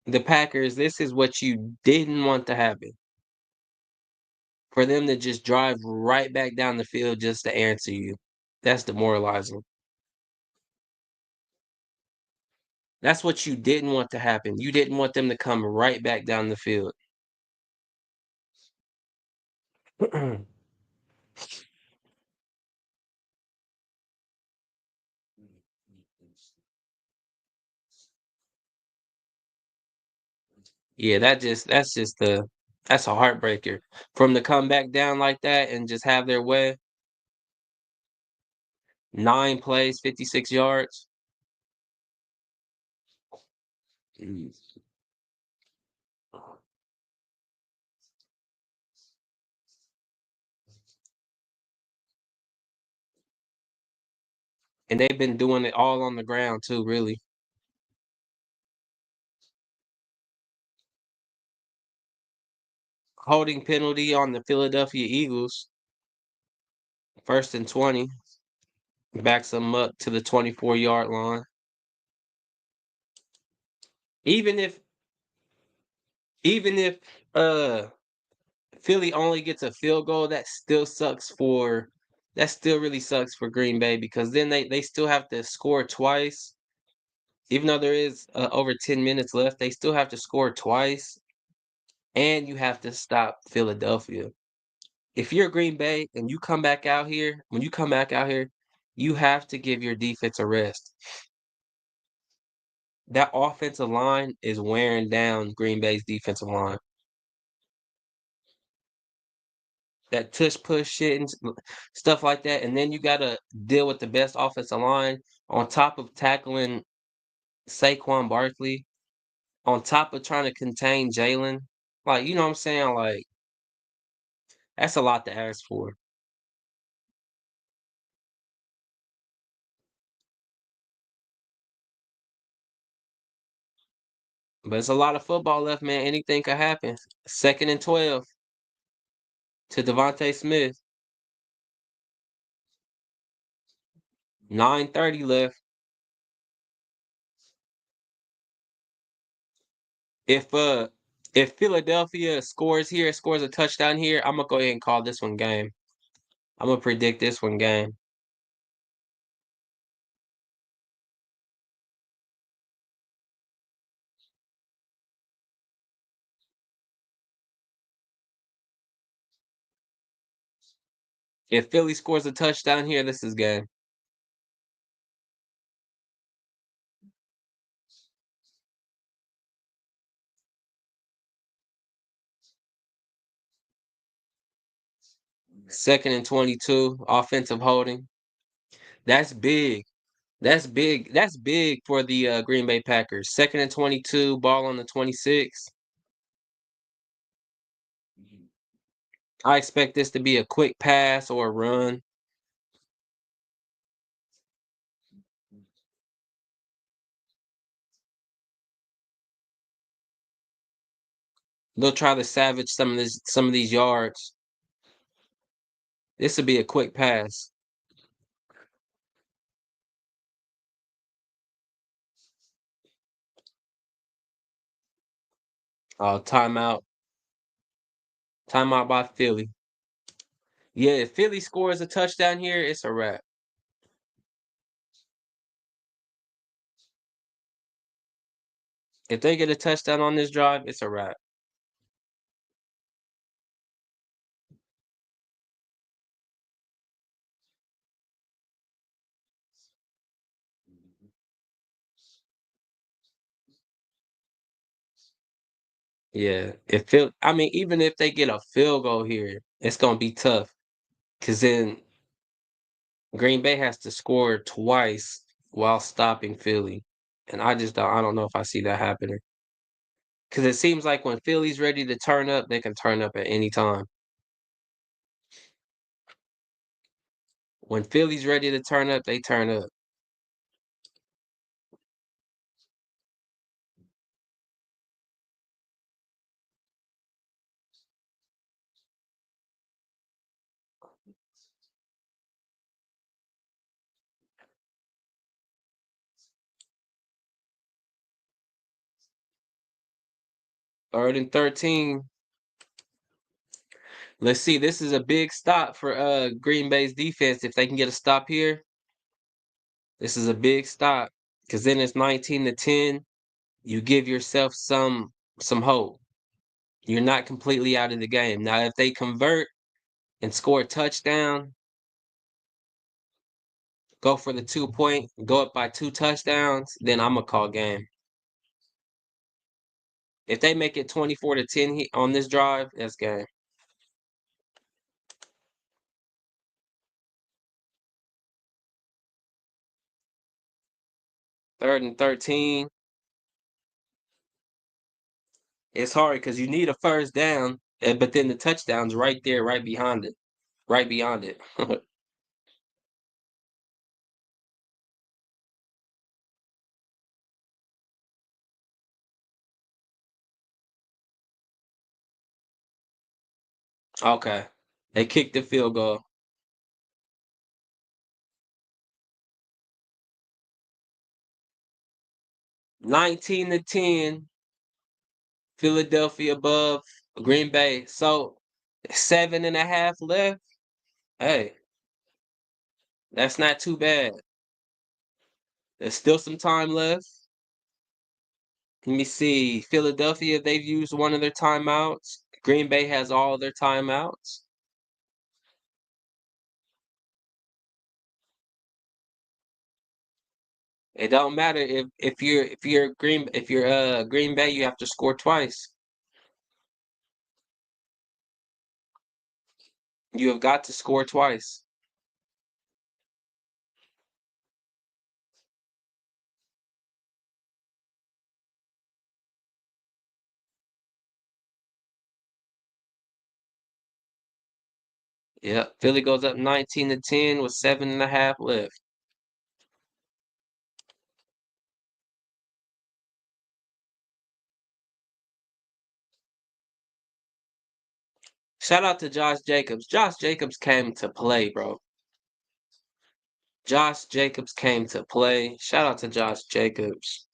the Packers, this is what you didn't want to happen. For them to just drive right back down the field just to answer you. That's demoralizing. That's what you didn't want to happen. You didn't want them to come right back down the field. Yeah, that's a heartbreaker. From to come back down like that and just have their way. 9 plays, 56 yards. Mm. And they've been doing it all on the ground too, really. Holding penalty on the Philadelphia Eagles. First and 20. Backs them up to the 24-yard line. Even if even if uh Philly only gets a field goal, that still really sucks for Green Bay because then they still have to score twice. Even though there is over 10 minutes left, they still have to score twice and you have to stop Philadelphia. If you're Green Bay and you come back out here, when you come back out here, you have to give your defense a rest. That offensive line is wearing down Green Bay's defensive line. That tush push shit and stuff like that, and then you gotta deal with the best offensive line on top of tackling Saquon Barkley, on top of trying to contain Jalen. Like, you know what I'm saying? Like, that's a lot to ask for. But it's a lot of football left, man. Anything could happen. Second and 12 to Devontae Smith. 9:30 left. If if Philadelphia scores a touchdown here, I'm gonna go ahead and call this one game. I'm gonna predict this one game. If Philly scores a touchdown here, this is game. Second and 22, offensive holding. That's big. That's big. That's big for the Green Bay Packers. Second and 22, ball on the 26. I expect this to be a quick pass or a run. They'll try to savage some of these yards. This would be a quick pass. Timeout. Timeout by Philly. Yeah, if Philly scores a touchdown here, it's a wrap. If they get a touchdown on this drive, it's a wrap. Yeah. I mean, even if they get a field goal here, it's gonna be tough. Cause then Green Bay has to score twice while stopping Philly. And I don't know if I see that happening. Cause it seems like when Philly's ready to turn up, they can turn up at any time. When Philly's ready to turn up, they turn up. Third and 13. Let's see. This is a big stop for Green Bay's defense. If they can get a stop here, this is a big stop. Cause then it's 19-10. You give yourself some hope. You're not completely out of the game. Now, if they convert and score a touchdown, go for the 2 point, go up by 2 touchdowns, then I'm gonna call game. If they make it 24-10 on this drive, that's game. Third and 13. It's hard because you need a first down, but then the touchdown's right there, right behind it, right beyond it. Okay. They kicked the field goal. 19-10. Philadelphia above Green Bay. So 7.5 left. Hey, that's not too bad. There's still some time left. Let me see. Philadelphia, they've used one of their timeouts. Green Bay has all their timeouts. It don't matter if you're Green Bay, you have to score twice. You have got to score twice. Yep. Philly goes up 19-10 with 7.5 left. Shout out to Josh Jacobs. Josh Jacobs came to play, bro. Josh Jacobs came to play. Shout out to Josh Jacobs.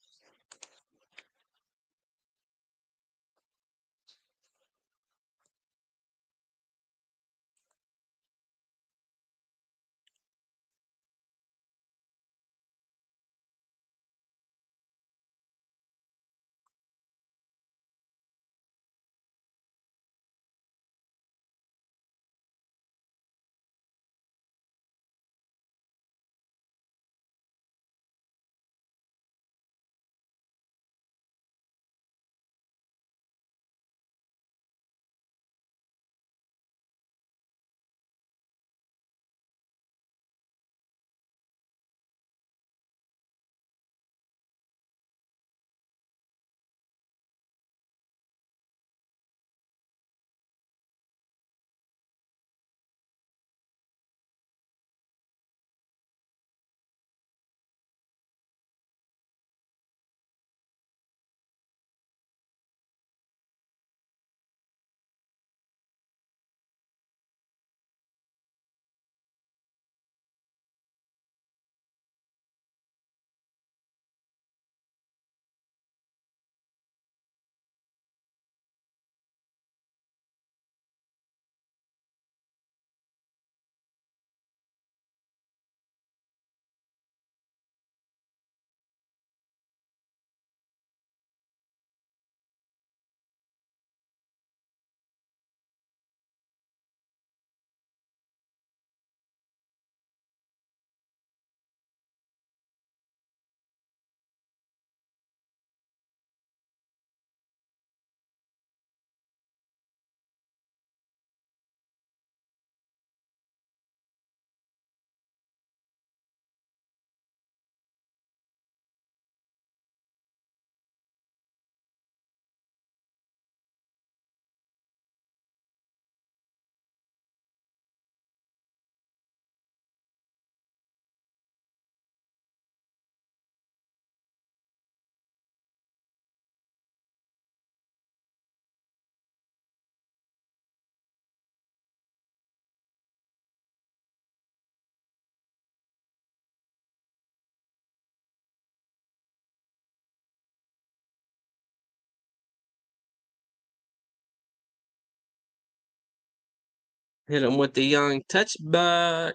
Hit him with the young touchback.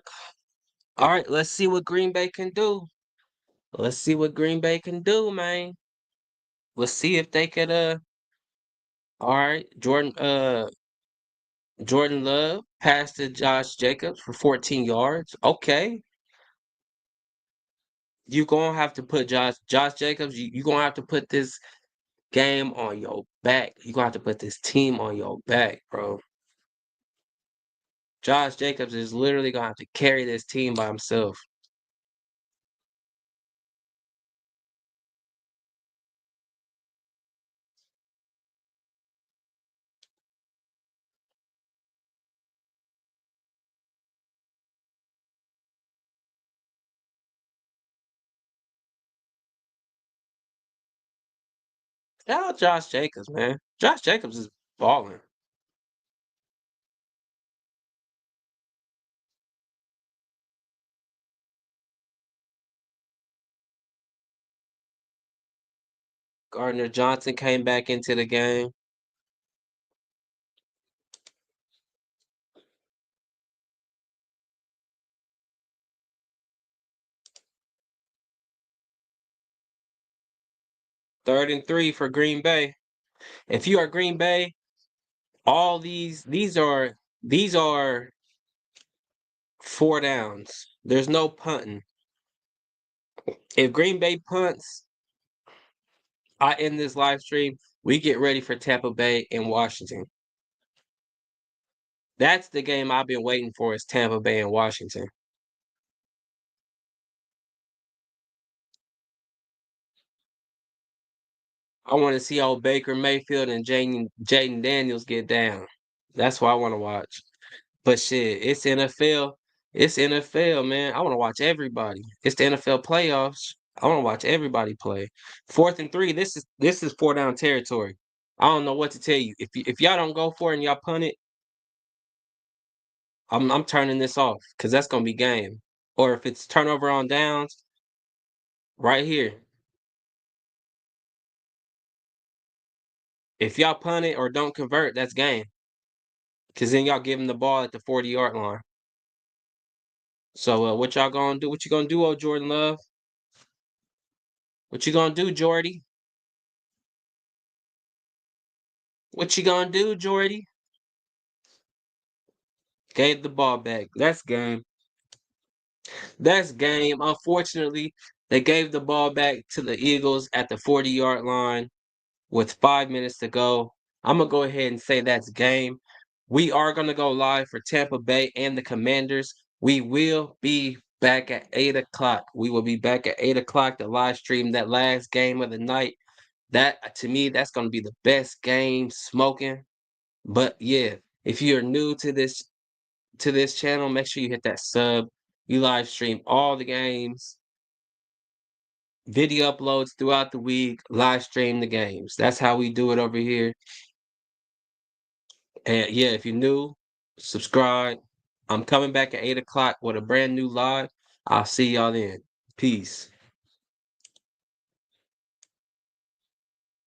All right, let's see what Green Bay can do. Let's see what Green Bay can do, man. Let's see if they could all right, Jordan Love passed to Josh Jacobs for 14 yards. Okay. You gonna have to put Josh Jacobs, you gonna have to put this game on your back. You gonna have to put this team on your back, bro. Josh Jacobs is literally gonna have to carry this team by himself. Shout out Josh Jacobs, man. Josh Jacobs is balling. Gardner Johnson came back into the game. Third and 3 for Green Bay. If you are Green Bay, all these are four downs. There's no punting. If Green Bay punts, I end this live stream. We get ready for Tampa Bay and Washington. That's the game I've been waiting for is Tampa Bay and Washington. I want to see how Baker Mayfield and Jaden Daniels get down. That's what I want to watch. But shit, it's NFL. It's NFL, man. I want to watch everybody. It's the NFL playoffs. I want to watch everybody play. 4th and 3. This is four down territory. I don't know what to tell you. If y'all don't go for it and y'all punt it, I'm turning this off because that's gonna be game. Or if it's turnover on downs, right here. If y'all punt it or don't convert, that's game. Because then y'all give them the ball at the 40-yard line. So what y'all gonna do? What you gonna do, old Jordan Love? What you gonna do, Jordy? What you gonna do, Jordy? Gave the ball back. That's game. That's game. Unfortunately, they gave the ball back to the Eagles at the 40-yard line with 5 minutes to go. I'm gonna go ahead and say that's game. We are gonna go live for Tampa Bay and the Commanders. We will be back at 8 o'clock. We will be back at 8 o'clock to live stream that last game of the night. That to me, that's gonna be the best game smoking. But yeah, if you're new to this channel, make sure you hit that sub. You live stream all the games, video uploads throughout the week, live stream the games. That's how we do it over here. And yeah, if you're new, subscribe. I'm coming back at 8 o'clock with a brand new live. I'll see y'all then. Peace.